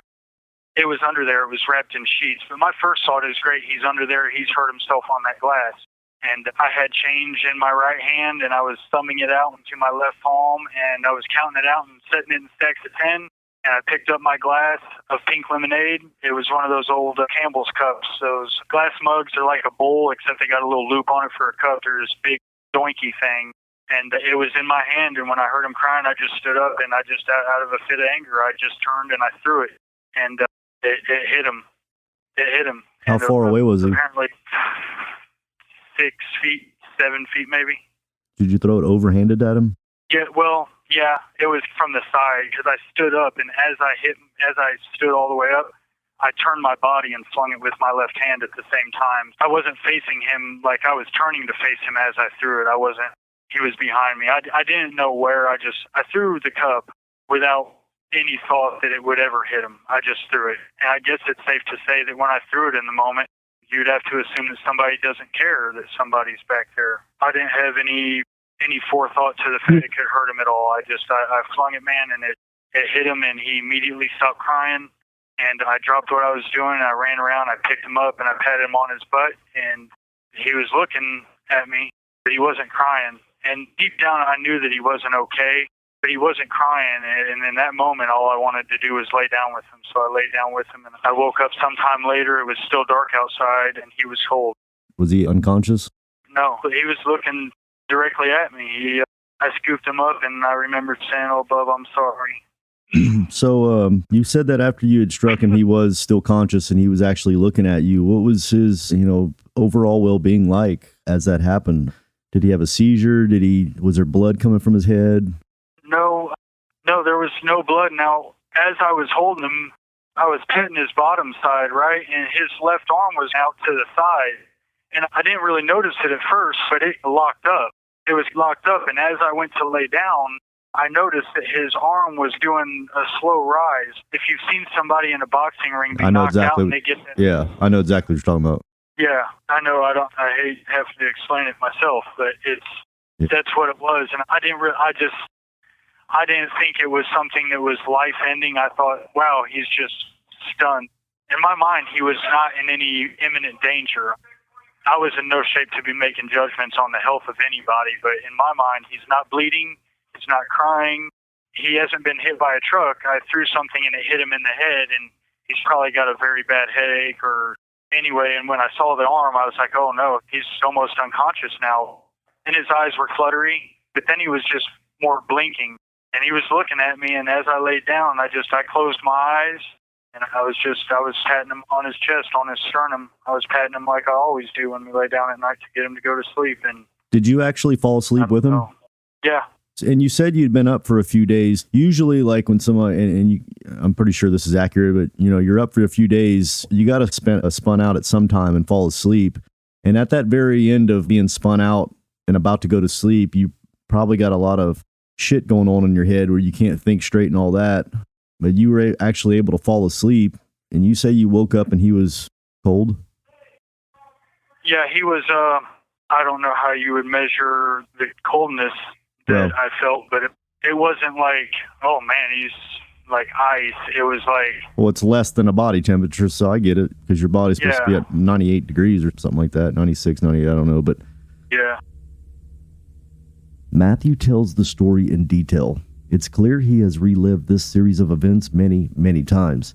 It was under there. It was wrapped in sheets. But my first thought is, great, he's under there. He's hurt himself on that glass. And I had change in my right hand, and I was thumbing it out into my left palm, and I was counting it out and setting it in stacks of 10. And I picked up my glass of pink lemonade. It was one of those old Campbell's cups. Those glass mugs are like a bowl, except they got a little loop on it for a cup. They're this big doinky thing. And it was in my hand, and when I heard him crying, I just stood up, and I just, out of a fit of anger, I just turned and I threw it. And it hit him. It hit him. How far away was he? Apparently 6 feet, 7 feet maybe. Did you throw it overhanded at him? Yeah, well, yeah, it was from the side, because I stood up, and as I stood all the way up, I turned my body and flung it with my left hand at the same time. I wasn't facing him, like I was turning to face him as I threw it. He was behind me. I didn't know where. I threw the cup without any thought that it would ever hit him. I just threw it. And I guess it's safe to say that when I threw it in the moment, you'd have to assume that somebody doesn't care that somebody's back there. I didn't have any forethought to the fact it could hurt him at all. I flung it, man, and it hit him, and he immediately stopped crying. And I dropped what I was doing, and I ran around. I picked him up, and I patted him on his butt, and he was looking at me, but he wasn't crying. And deep down, I knew that he wasn't okay, but he wasn't crying. And in that moment, all I wanted to do was lay down with him. So I laid down with him, and I woke up sometime later. It was still dark outside, and he was cold. Was he unconscious? No, he was looking directly at me. I scooped him up, and I remembered saying, "Oh, Bub, I'm sorry." So you said that after you had struck him, he was still conscious, and he was actually looking at you. What was his, overall well-being like as that happened? Did he have a seizure? Was there blood coming from his head? No, there was no blood. Now, as I was holding him, I was petting his bottom side, right? And his left arm was out to the side. And I didn't really notice it at first, but it locked up. It was locked up. And as I went to lay down, I noticed that his arm was doing a slow rise. If you've seen somebody in a boxing ring be knocked out and they get that. Yeah, I know exactly what you're talking about. Yeah, I know. I hate having to explain it myself, but that's what it was. And I didn't think it was something that was life-ending. I thought, wow, he's just stunned. In my mind, he was not in any imminent danger. I was in no shape to be making judgments on the health of anybody, but in my mind, he's not bleeding. He's not crying. He hasn't been hit by a truck. I threw something and it hit him in the head, and he's probably got a very bad headache or anyway. And when I saw the arm, I was like, oh no, he's almost unconscious now. And his eyes were fluttery, but then he was just more blinking. And he was looking at me, and as I laid down, I closed my eyes, and I was patting him on his chest, on his sternum. I was patting him like I always do when we lay down at night to get him to go to sleep. And did you actually fall asleep with him? Yeah. And you said you'd been up for a few days. Usually, like when someone, I'm pretty sure this is accurate, but you're up for a few days. You got to spun out at some time and fall asleep. And at that very end of being spun out and about to go to sleep, you probably got a lot of shit going on in your head where you can't think straight and all that. But you were actually able to fall asleep. And you say you woke up and he was cold? Yeah, he was, I don't know how you would measure the coldness that I felt, but it wasn't like, oh man, he's like ice. It was like, well, it's less than a body temperature, so I get it, because your body's supposed to be at 98 degrees or something like that, 96, 98, I don't know, but yeah. Matthew tells the story in detail. It's clear he has relived this series of events many, many times.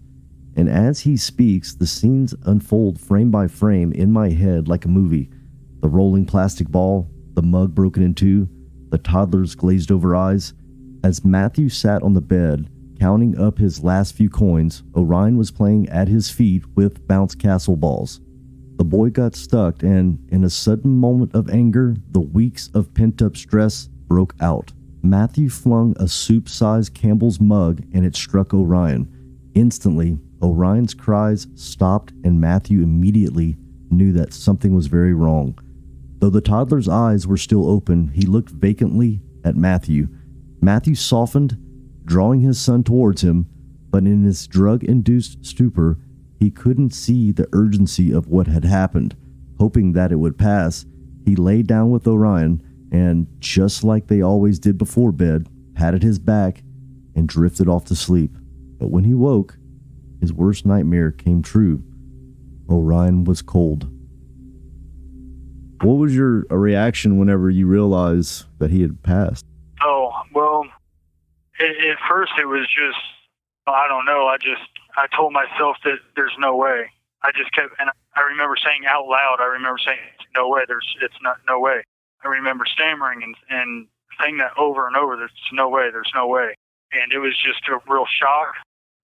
And as he speaks, the scenes unfold frame by frame in my head like a movie. The rolling plastic ball, the mug broken in two, the toddler's glazed over eyes. As Matthew sat on the bed, counting up his last few coins, Orion was playing at his feet with bounce castle balls. The boy got stuck, and in a sudden moment of anger, the weeks of pent-up stress broke out. Matthew flung a soup-sized Campbell's mug, and it struck Orion. Instantly, Orion's cries stopped, and Matthew immediately knew that something was very wrong. Though the toddler's eyes were still open, he looked vacantly at Matthew. Matthew softened, drawing his son towards him, but in his drug-induced stupor, he couldn't see the urgency of what had happened. Hoping that it would pass, he lay down with Orion and, just like they always did before bed, patted his back and drifted off to sleep. But when he woke, his worst nightmare came true. Orion was cold. What was your reaction whenever you realized that he had passed? Oh, well, at first it was just, I don't know, I told myself that there's no way. I just kept, and I remember saying out loud, no way, it's not, no way. I remember stammering and saying that over and over, there's no way. And it was just a real shock,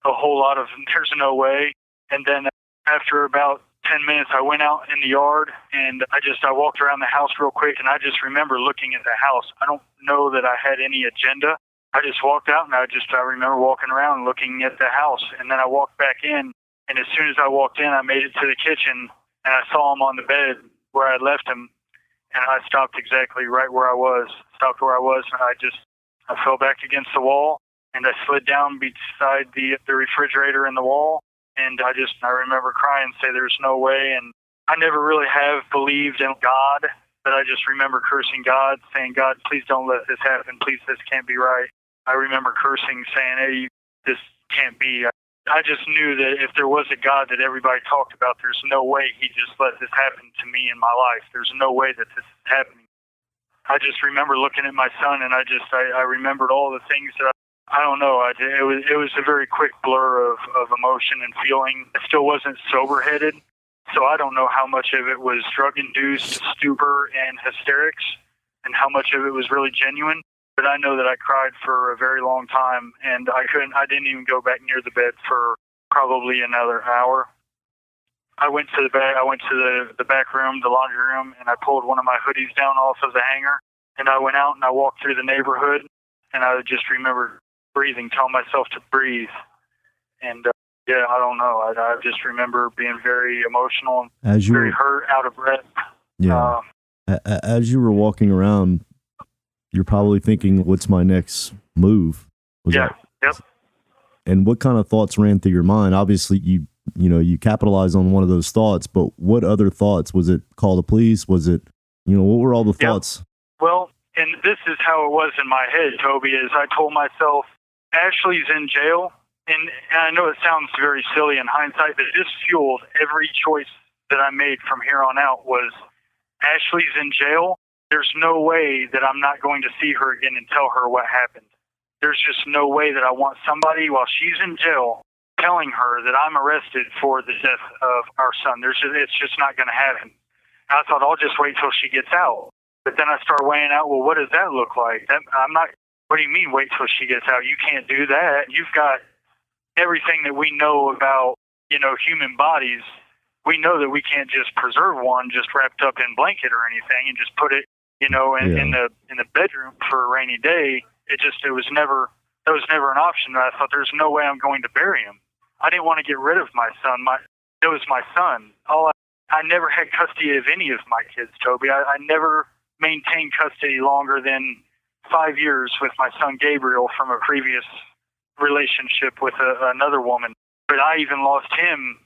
a whole lot of, there's no way. And then after about 10 minutes, I went out in the yard and I walked around the house real quick, and I just remember looking at the house. I don't know that I had any agenda. I just walked out and I remember walking around looking at the house, and then I walked back in, and as soon as I walked in, I made it to the kitchen and I saw him on the bed where I left him, and I stopped exactly right where I was. And I fell back against the wall, and I slid down beside the refrigerator in the wall. And I remember crying, say there's no way. And I never really have believed in God, but I just remember cursing God, saying, God, please don't let this happen. Please, this can't be right. I remember cursing, saying, hey, this can't be. I just knew that if there was a God that everybody talked about, there's no way he just let this happen to me in my life. There's no way that this is happening. I just remember looking at my son, and I remembered all the things that I don't know. It was a very quick blur of emotion and feeling. I still wasn't sober-headed, so I don't know how much of it was drug-induced stupor and hysterics and how much of it was really genuine. But I know that I cried for a very long time, and I didn't even go back near the bed for probably another hour. I went to the back room, the laundry room, and I pulled one of my hoodies down off of the hanger, and I went out and I walked through the neighborhood, and I just remember breathing, telling myself to breathe. And I don't know. I just remember being very emotional and very hurt, out of breath. Yeah. As you were walking around, you're probably thinking, what's my next move? Yep. And what kind of thoughts ran through your mind? Obviously, you capitalized on one of those thoughts, but what other thoughts? Was it call the police? Was it, what were all the thoughts? Well, and this is how it was in my head, Toby, is I told myself, Ashley's in jail. And I know it sounds very silly in hindsight, but this fueled every choice that I made from here on out was Ashley's in jail. There's no way that I'm not going to see her again and tell her what happened. There's just no way that I want somebody while she's in jail telling her that I'm arrested for the death of our son. It's just not going to happen. I thought I'll just wait till she gets out. But then I start weighing out, well, what does that look like? What do you mean wait till she gets out? You can't do that. You've got everything that we know about, human bodies. We know that we can't just preserve one just wrapped up in blanket or anything and just put it and in the bedroom for a rainy day, that was never an option. I thought there's no way I'm going to bury him. I didn't want to get rid of my son. It was my son. I never had custody of any of my kids, Toby. I never maintained custody longer than 5 years with my son Gabriel from a previous relationship with another woman. But I even lost him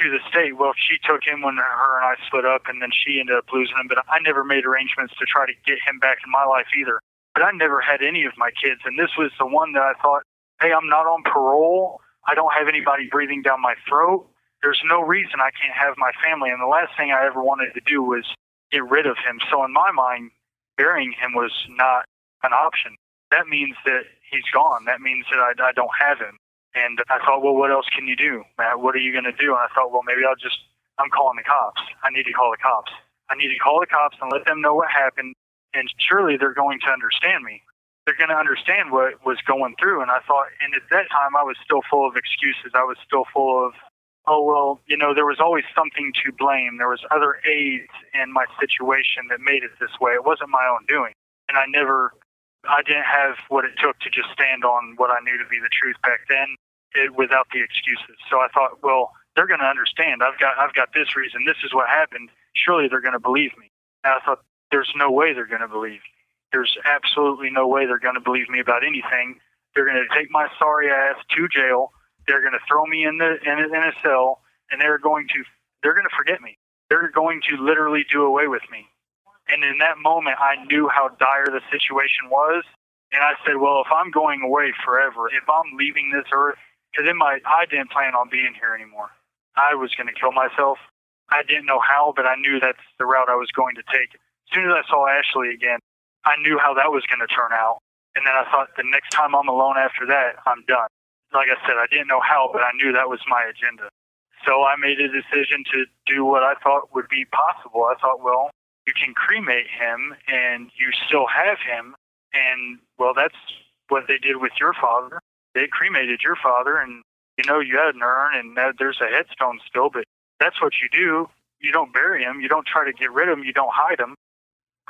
to the state. Well, she took him when her and I split up, and then she ended up losing him. But I never made arrangements to try to get him back in my life either. But I never had any of my kids, and this was the one that I thought, hey, I'm not on parole. I don't have anybody breathing down my throat. There's no reason I can't have my family. And the last thing I ever wanted to do was get rid of him. So in my mind, burying him was not an option. That means that he's gone. That means that I don't have him. And I thought, well, what else can you do, Matt? What are you going to do? And I thought, well, maybe I'm calling the cops. I need to call the cops. I need to call the cops and let them know what happened. And surely they're going to understand me. They're going to understand what was going through. And I thought, and at that time, I was still full of excuses. I was still full of, oh, well, there was always something to blame. There was other aides in my situation that made it this way. It wasn't my own doing. And I didn't have what it took to just stand on what I knew to be the truth back then without the excuses. So I thought, well, they're going to understand. I've got this reason. This is what happened. Surely they're going to believe me. And I thought, there's no way they're going to believe me. There's absolutely no way they're going to believe me about anything. They're going to take my sorry ass to jail. They're going to throw me in a cell, and they're going to forget me. They're going to literally do away with me. And in that moment, I knew how dire the situation was. And I said, well, if I'm going away forever, if I'm leaving this earth, because I didn't plan on being here anymore. I was going to kill myself. I didn't know how, but I knew that's the route I was going to take. As soon as I saw Ashley again, I knew how that was going to turn out. And then I thought, the next time I'm alone after that, I'm done. Like I said, I didn't know how, but I knew that was my agenda. So I made a decision to do what I thought would be possible. I thought, well, you can cremate him and you still have him. And, well, that's what they did with your father. They cremated your father, and, you had an urn, and there's a headstone still, but that's what you do. You don't bury him. You don't try to get rid of him. You don't hide him.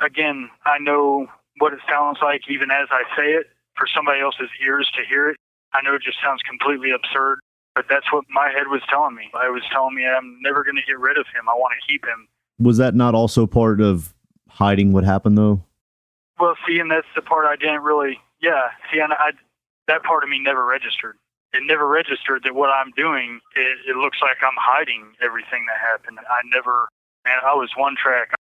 Again, I know what it sounds like even as I say it. For somebody else's ears to hear it, I know it just sounds completely absurd, but that's what my head was telling me. It was telling me I'm never going to get rid of him. I want to keep him. Was that not also part of hiding what happened, though? Well, see, and that's the part I didn't really, and that part of me never registered. It never registered that what I'm doing, it looks like I'm hiding everything that happened. I was one track.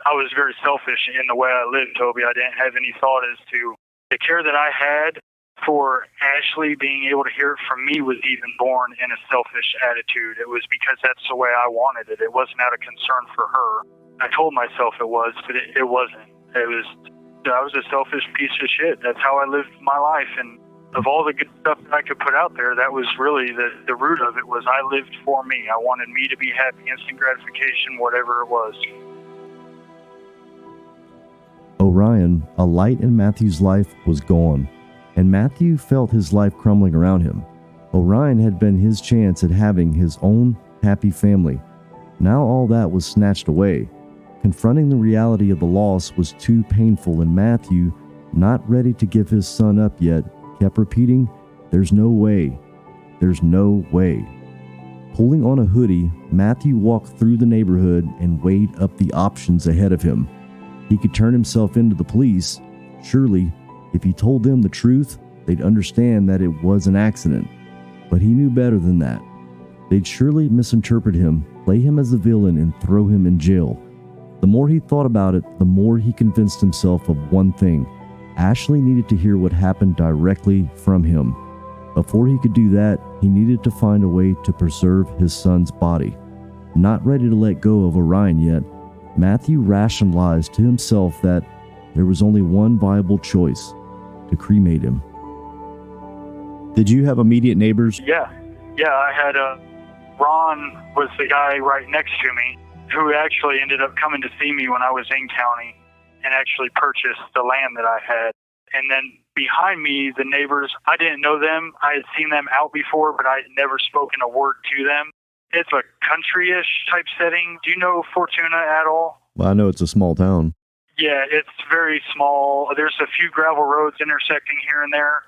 I was very selfish in the way I lived, Toby. I didn't have any thought as to the care that I had for Ashley being able to hear it from me was even born in a selfish attitude. It was because that's the way I wanted it. It wasn't out of concern for her. I told myself it was, but it wasn't. I was a selfish piece of shit. That's how I lived my life. And of all the good stuff that I could put out there, that was really the root of it was I lived for me. I wanted me to be happy, instant gratification, whatever it was. Orion, a light in Matthew's life, was gone, and Matthew felt his life crumbling around him. Orion had been his chance at having his own happy family. Now all that was snatched away. Confronting the reality of the loss was too painful, and Matthew, not ready to give his son up yet, kept repeating, "There's no way. There's no way." Pulling on a hoodie, Matthew walked through the neighborhood and weighed up the options ahead of him. He could turn himself into the police. Surely, if he told them the truth, they'd understand that it was an accident. But he knew better than that. They'd surely misinterpret him, play him as a villain, and throw him in jail. The more he thought about it, the more he convinced himself of one thing. Ashley needed to hear what happened directly from him. Before he could do that, he needed to find a way to preserve his son's body. Not ready to let go of Orion yet, Matthew rationalized to himself that there was only one viable choice: to cremate him. Did you have immediate neighbors? Yeah, I had Ron was the guy right next to me who actually ended up coming to see me when I was in county and actually purchased the land that I had. And then behind me, the neighbors, I didn't know them. I had seen them out before, but I had never spoken a word to them. It's a country-ish type setting. Do you know Fortuna at all? Well, I know it's a small town. Yeah, it's very small. There's a few gravel roads intersecting here and there.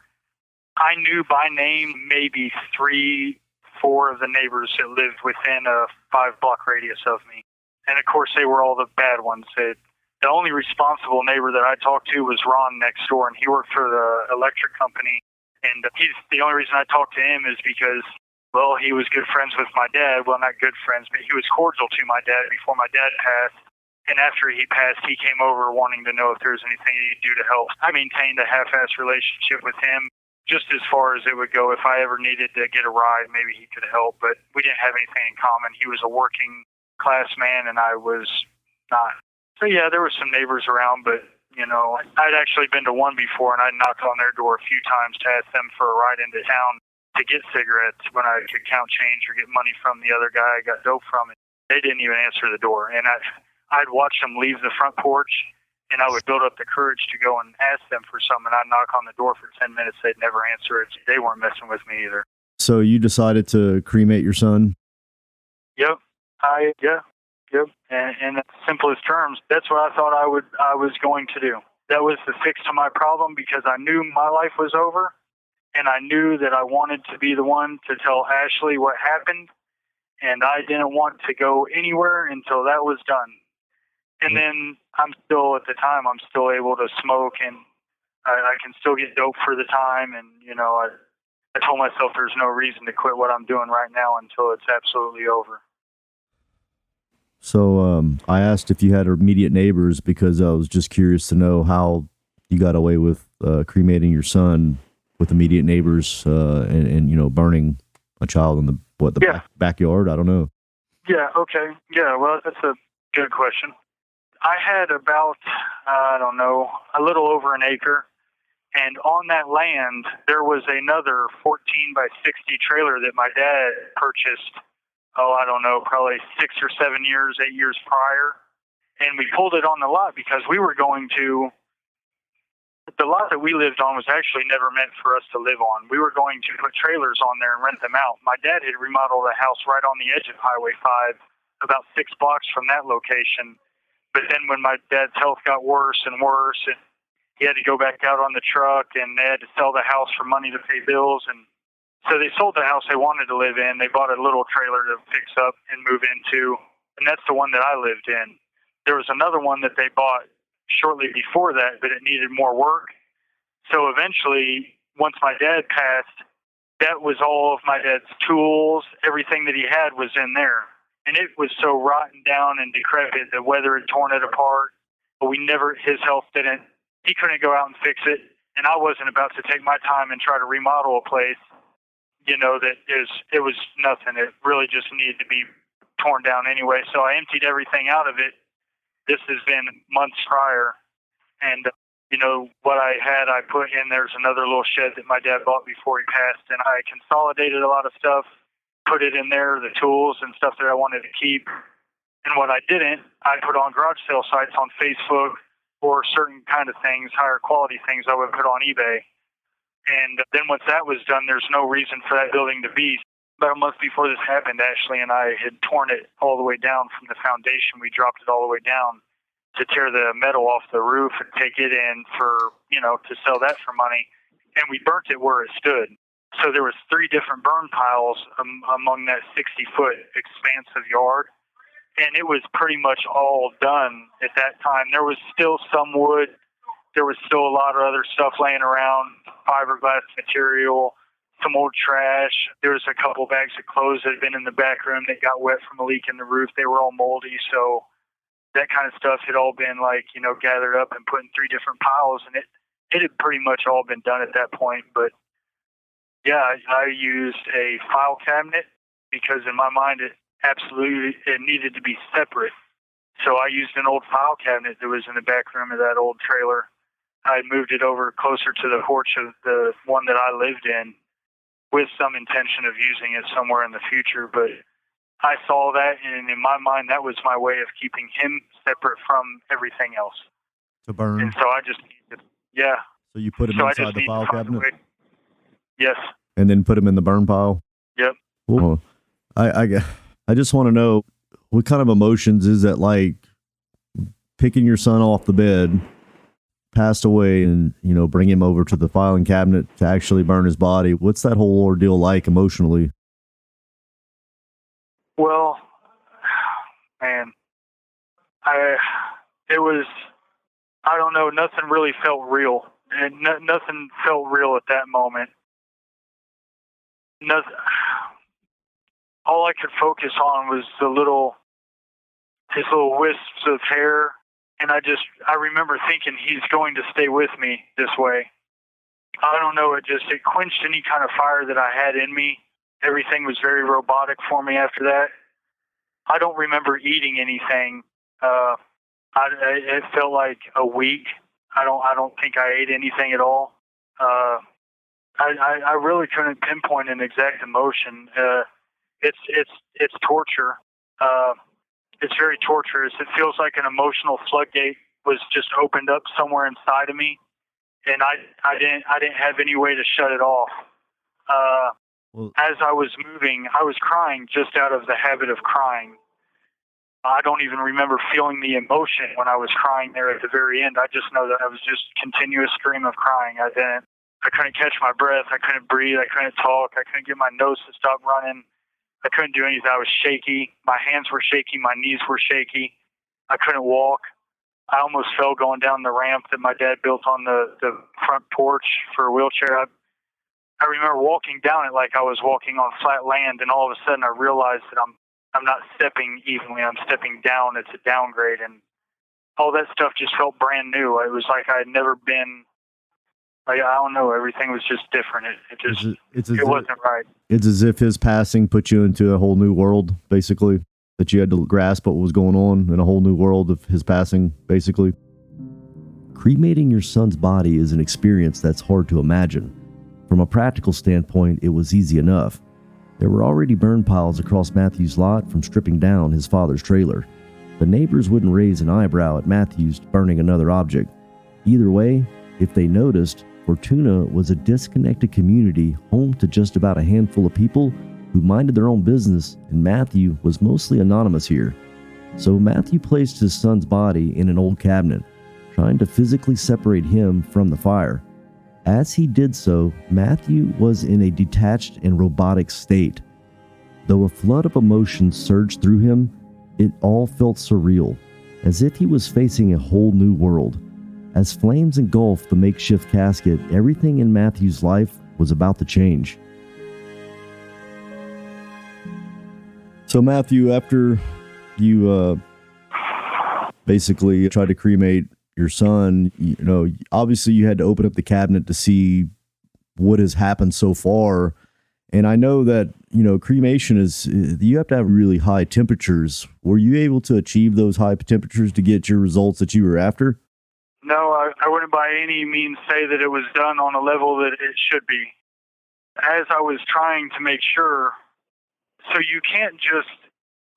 I knew by name maybe 3-4 of the neighbors that lived within a 5-block radius of me. And of course, they were all the bad ones. The only responsible neighbor that I talked to was Ron next door, and he worked for the electric company. And the only reason I talked to him is because, well, he was good friends with my dad. Well, not good friends, but he was cordial to my dad before my dad passed. And after he passed, he came over wanting to know if there was anything he could do to help. I maintained a half-assed relationship with him, just as far as it would go. If I ever needed to get a ride, maybe he could help, but we didn't have anything in common. He was a working class man, and I was not. So, yeah, there were some neighbors around, but, you know, I'd actually been to one before, and I knocked on their door a few times to ask them for a ride into town to get cigarettes when I could count change or get money from the other guy I got dope from. And they didn't even answer the door. And I'd watch them leave the front porch, and I would build up the courage to go and ask them for something. And I'd knock on the door for 10 minutes. They'd never answer it. They weren't messing with me either. So you decided to cremate your son? Yep. Yep. And in the simplest terms, that's what I thought I was going to do. That was the fix to my problem, because I knew my life was over, and I knew that I wanted to be the one to tell Ashley what happened, and I didn't want to go anywhere until that was done. And then I'm still able to smoke, and I can still get dope for the time. And, you know, I told myself there's no reason to quit what I'm doing right now until it's absolutely over. So I asked if you had immediate neighbors because I was just curious to know how you got away with cremating your son with immediate neighbors and you know, burning a child in the backyard. I don't know. Yeah. Okay. Yeah. Well, that's a good question. I had about, a little over an acre. And on that land, there was another 14 by 60 trailer that my dad purchased, probably 6 or 7 years, 8 years prior. And we pulled it on the lot because we were the lot that we lived on was actually never meant for us to live on. We were going to put trailers on there and rent them out. My dad had remodeled a house right on the edge of Highway 5, about 6 blocks from that location. But then when my dad's health got worse and worse, and he had to go back out on the truck, and they had to sell the house for money to pay bills. And so they sold the house they wanted to live in. They bought a little trailer to fix up and move into, and that's the one that I lived in. There was another one that they bought shortly before that, but it needed more work. So eventually, once my dad passed, that was all of my dad's tools. Everything that he had was in there. And it was so rotten down and decrepit, the weather had torn it apart. But his health he couldn't go out and fix it. And I wasn't about to take my time and try to remodel a place, you know, it was nothing. It really just needed to be torn down anyway. So I emptied everything out of it. This has been months prior. And, you know, what I had, I put in, there's another little shed that my dad bought before he passed. And I consolidated a lot of stuff, put it in there, the tools and stuff that I wanted to keep. And what I didn't, I put on garage sale sites on Facebook or certain kind of things, higher quality things I would put on eBay. And then once that was done, there's no reason for that building to be. About a month before this happened, Ashley and I had torn it all the way down from the foundation. We dropped it all the way down to tear the metal off the roof and take it in for, you know, to sell that for money. And we burnt it where it stood. So there was 3 different burn piles among that 60-foot expanse of yard. And it was pretty much all done at that time. There was still some wood. There was still a lot of other stuff laying around, fiberglass material, some old trash. There was a couple bags of clothes that had been in the back room that got wet from a leak in the roof. They were all moldy. So that kind of stuff had all been, like, you know, gathered up and put in 3 different piles. And it had pretty much all been done at that point. But yeah, I used a file cabinet because in my mind it needed to be separate. So I used an old file cabinet that was in the back room of that old trailer. I moved it over closer to the porch of the one that I lived in with some intention of using it somewhere in the future. But I saw that, and in my mind, that was my way of keeping him separate from everything else. To burn. And so I just needed, yeah. So you put him inside the file cabinet? Yes. And then put him in the burn pile? Yep. Well, I just want to know, what kind of emotions is that like picking your son off the bed, passed away, and, bring him over to the filing cabinet to actually burn his body. What's that whole ordeal like emotionally? Well, man, I don't know, nothing really felt real. And nothing felt real at that moment. Nothing, all I could focus on was his little wisps of hair. And I remember thinking he's going to stay with me this way. I don't know, it quenched any kind of fire that I had in me. Everything was very robotic for me after that. I don't remember eating anything. It felt like a week. I don't think I ate anything at all. I really couldn't pinpoint an exact emotion. It's torture. It's very torturous. It feels like an emotional floodgate was just opened up somewhere inside of me, and I didn't have any way to shut it off. As I was moving, I was crying just out of the habit of crying. I don't even remember feeling the emotion when I was crying there at the very end. I just know that I was just continuous stream of crying. I couldn't catch my breath. I couldn't breathe. I couldn't talk. I couldn't get my nose to stop running. I couldn't do anything. I was shaky. My hands were shaky. My knees were shaky. I couldn't walk. I almost fell going down the ramp that my dad built on the front porch for a wheelchair. I remember walking down it like I was walking on flat land, and all of a sudden I realized that I'm not stepping evenly. I'm stepping down. It's a downgrade, and all that stuff just felt brand new. It was like I had never been. I don't know. Everything was just different. It wasn't right. It's as if his passing put you into a whole new world, basically, that you had to grasp what was going on in a whole new world of his passing, basically. Cremating your son's body is an experience that's hard to imagine. From a practical standpoint, it was easy enough. There were already burn piles across Matthew's lot from stripping down his father's trailer. The neighbors wouldn't raise an eyebrow at Matthews burning another object. Either way, if they noticed, Fortuna was a disconnected community home to just about a handful of people who minded their own business, and Matthew was mostly anonymous here. So Matthew placed his son's body in an old cabinet, trying to physically separate him from the fire. As he did so, Matthew was in a detached and robotic state. Though a flood of emotions surged through him, it all felt surreal, as if he was facing a whole new world. As flames engulfed the makeshift casket, everything in Matthew's life was about to change. So Matthew, after you basically tried to cremate your son, obviously you had to open up the cabinet to see what has happened so far. And I know that, cremation you have to have really high temperatures. Were you able to achieve those high temperatures to get your results that you were after? No, I wouldn't by any means say that it was done on a level that it should be. As I was trying to make sure, so you can't just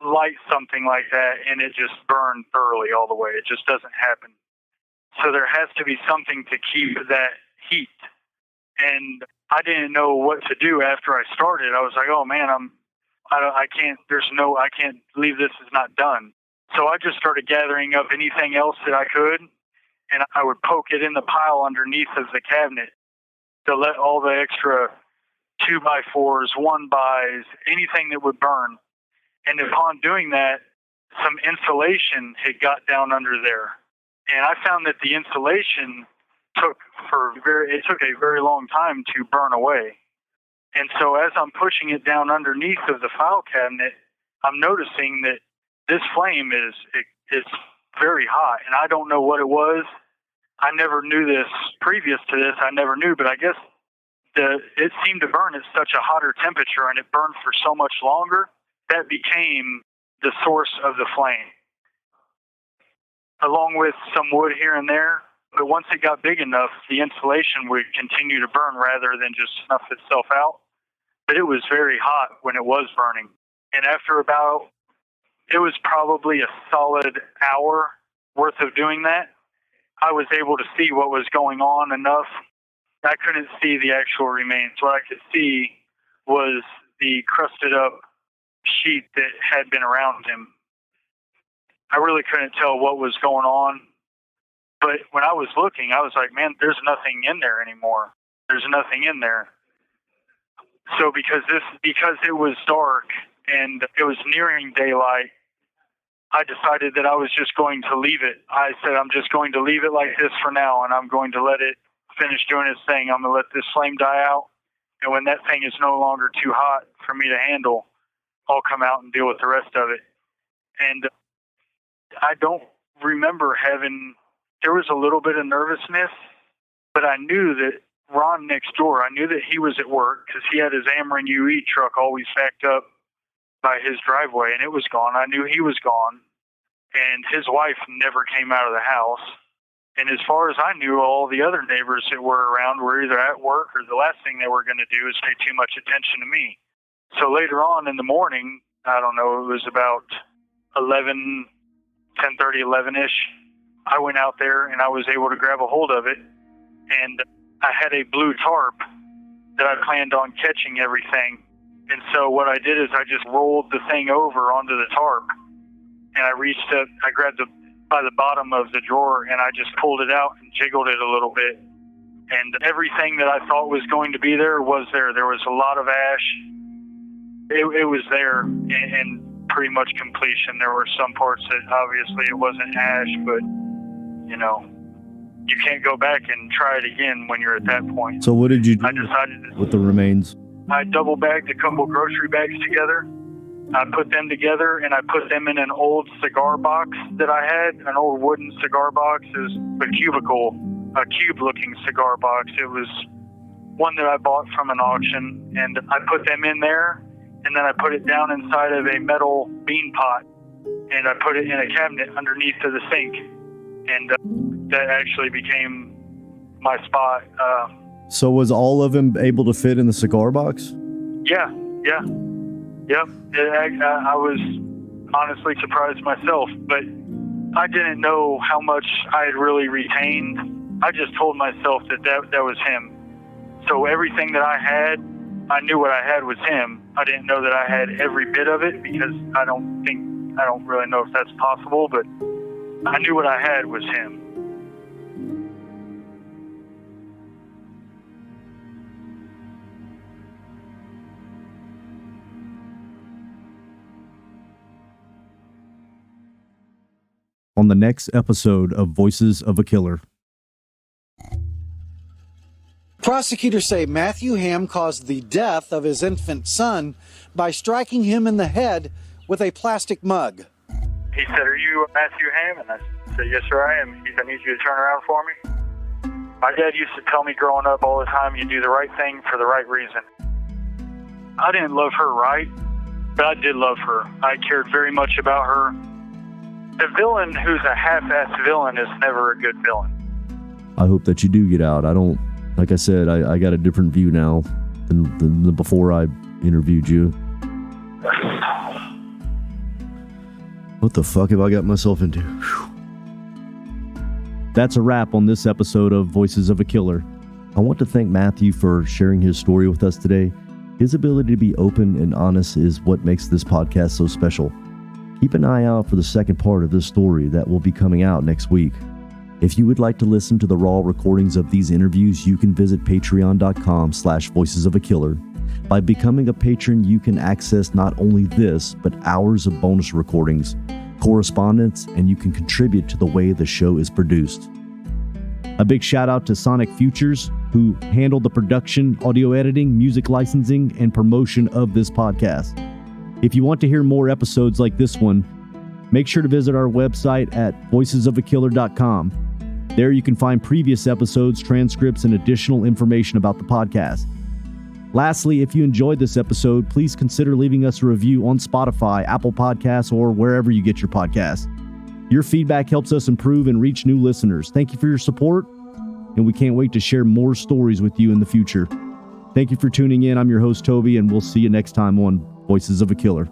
light something like that and it just burn thoroughly all the way. It just doesn't happen. So there has to be something to keep that heat. And I didn't know what to do after I started. I was like, oh man, I can't believe this is not done. So I just started gathering up anything else that I could, and I would poke it in the pile underneath of the cabinet to let all the extra 2x4s, 1x, anything that would burn. And upon doing that, some insulation had got down under there. And I found that the insulation took a very long time to burn away. And so as I'm pushing it down underneath of the file cabinet, I'm noticing that this flame is very hot, and I don't know what it was. I never knew this previous to this. I never knew, but I guess it seemed to burn at such a hotter temperature, and it burned for so much longer, that became the source of the flame, along with some wood here and there. But once it got big enough, the insulation would continue to burn rather than just snuff itself out. But it was very hot when it was burning. And after it was probably a solid hour worth of doing that, I was able to see what was going on enough. I couldn't see the actual remains. What I could see was the crusted up sheet that had been around him. I really couldn't tell what was going on. But when I was looking, I was like, man, there's nothing in there anymore. There's nothing in there. So because it was dark and it was nearing daylight, I decided that I was just going to leave it. I said, I'm just going to leave it like this for now, and I'm going to let it finish doing its thing. I'm going to let this flame die out. And when that thing is no longer too hot for me to handle, I'll come out and deal with the rest of it. And I don't remember there was a little bit of nervousness, but I knew that Ron next door, I knew that he was at work because he had his Ameren UE truck always backed up by his driveway, and it was gone. I knew he was gone, and his wife never came out of the house. And as far as I knew, all the other neighbors that were around were either at work or the last thing they were going to do is pay too much attention to me. So later on in the morning, I don't know, it was about 10:30, 11-ish, I went out there and I was able to grab a hold of it, and I had a blue tarp that I planned on catching everything. And so what I did is I just rolled the thing over onto the tarp, and I reached up, I grabbed by the bottom of the drawer, and I just pulled it out and jiggled it a little bit. And everything that I thought was going to be there was there. There was a lot of ash. It was there in pretty much completion. There were some parts that obviously it wasn't ash, but, you know, you can't go back and try it again when you're at that point. So what did you do I decided with the remains? I double bagged a couple grocery bags together. I put them together and I put them in an old cigar box that I had, an old wooden cigar box. It was a cube-looking cigar box. It was one that I bought from an auction, and I put them in there, and then I put it down inside of a metal bean pot, and I put it in a cabinet underneath of the sink, and that actually became my spot. So was all of them able to fit in the cigar box? Yeah. Yep. I was honestly surprised myself, but I didn't know how much I had really retained. I just told myself that was him. So everything that I had, I knew what I had was him. I didn't know that I had every bit of it because I don't really know if that's possible, but I knew what I had was him. On the next episode of Voices of a Killer. Prosecutors say Matthew Hamm caused the death of his infant son by striking him in the head with a plastic mug. He said, "Are you Matthew Hamm?" And I said, "Yes, sir, I am." He said, "I need you to turn around for me." My dad used to tell me growing up all the time, you do the right thing for the right reason. I didn't love her right, but I did love her. I cared very much about her. The villain who's a half-assed villain is never a good villain. I hope that you do get out. Like I said, I got a different view now than before I interviewed you. What the fuck have I got myself into? Whew. That's a wrap on this episode of Voices of a Killer. I want to thank Matthew for sharing his story with us today. His ability to be open and honest is what makes this podcast so special. Keep an eye out for the second part of this story that will be coming out next week. If you would like to listen to the raw recordings of these interviews, you can visit patreon.com/voicesofakiller. By becoming a patron, you can access not only this, but hours of bonus recordings, correspondence, and you can contribute to the way the show is produced. A big shout out to Sonic Futures, who handled the production, audio editing, music licensing, and promotion of this podcast. If you want to hear more episodes like this one, make sure to visit our website at voicesofakiller.com. There you can find previous episodes, transcripts, and additional information about the podcast. Lastly, if you enjoyed this episode, please consider leaving us a review on Spotify, Apple Podcasts, or wherever you get your podcasts. Your feedback helps us improve and reach new listeners. Thank you for your support, and we can't wait to share more stories with you in the future. Thank you for tuning in. I'm your host, Toby, and we'll see you next time on Voices of a Killer.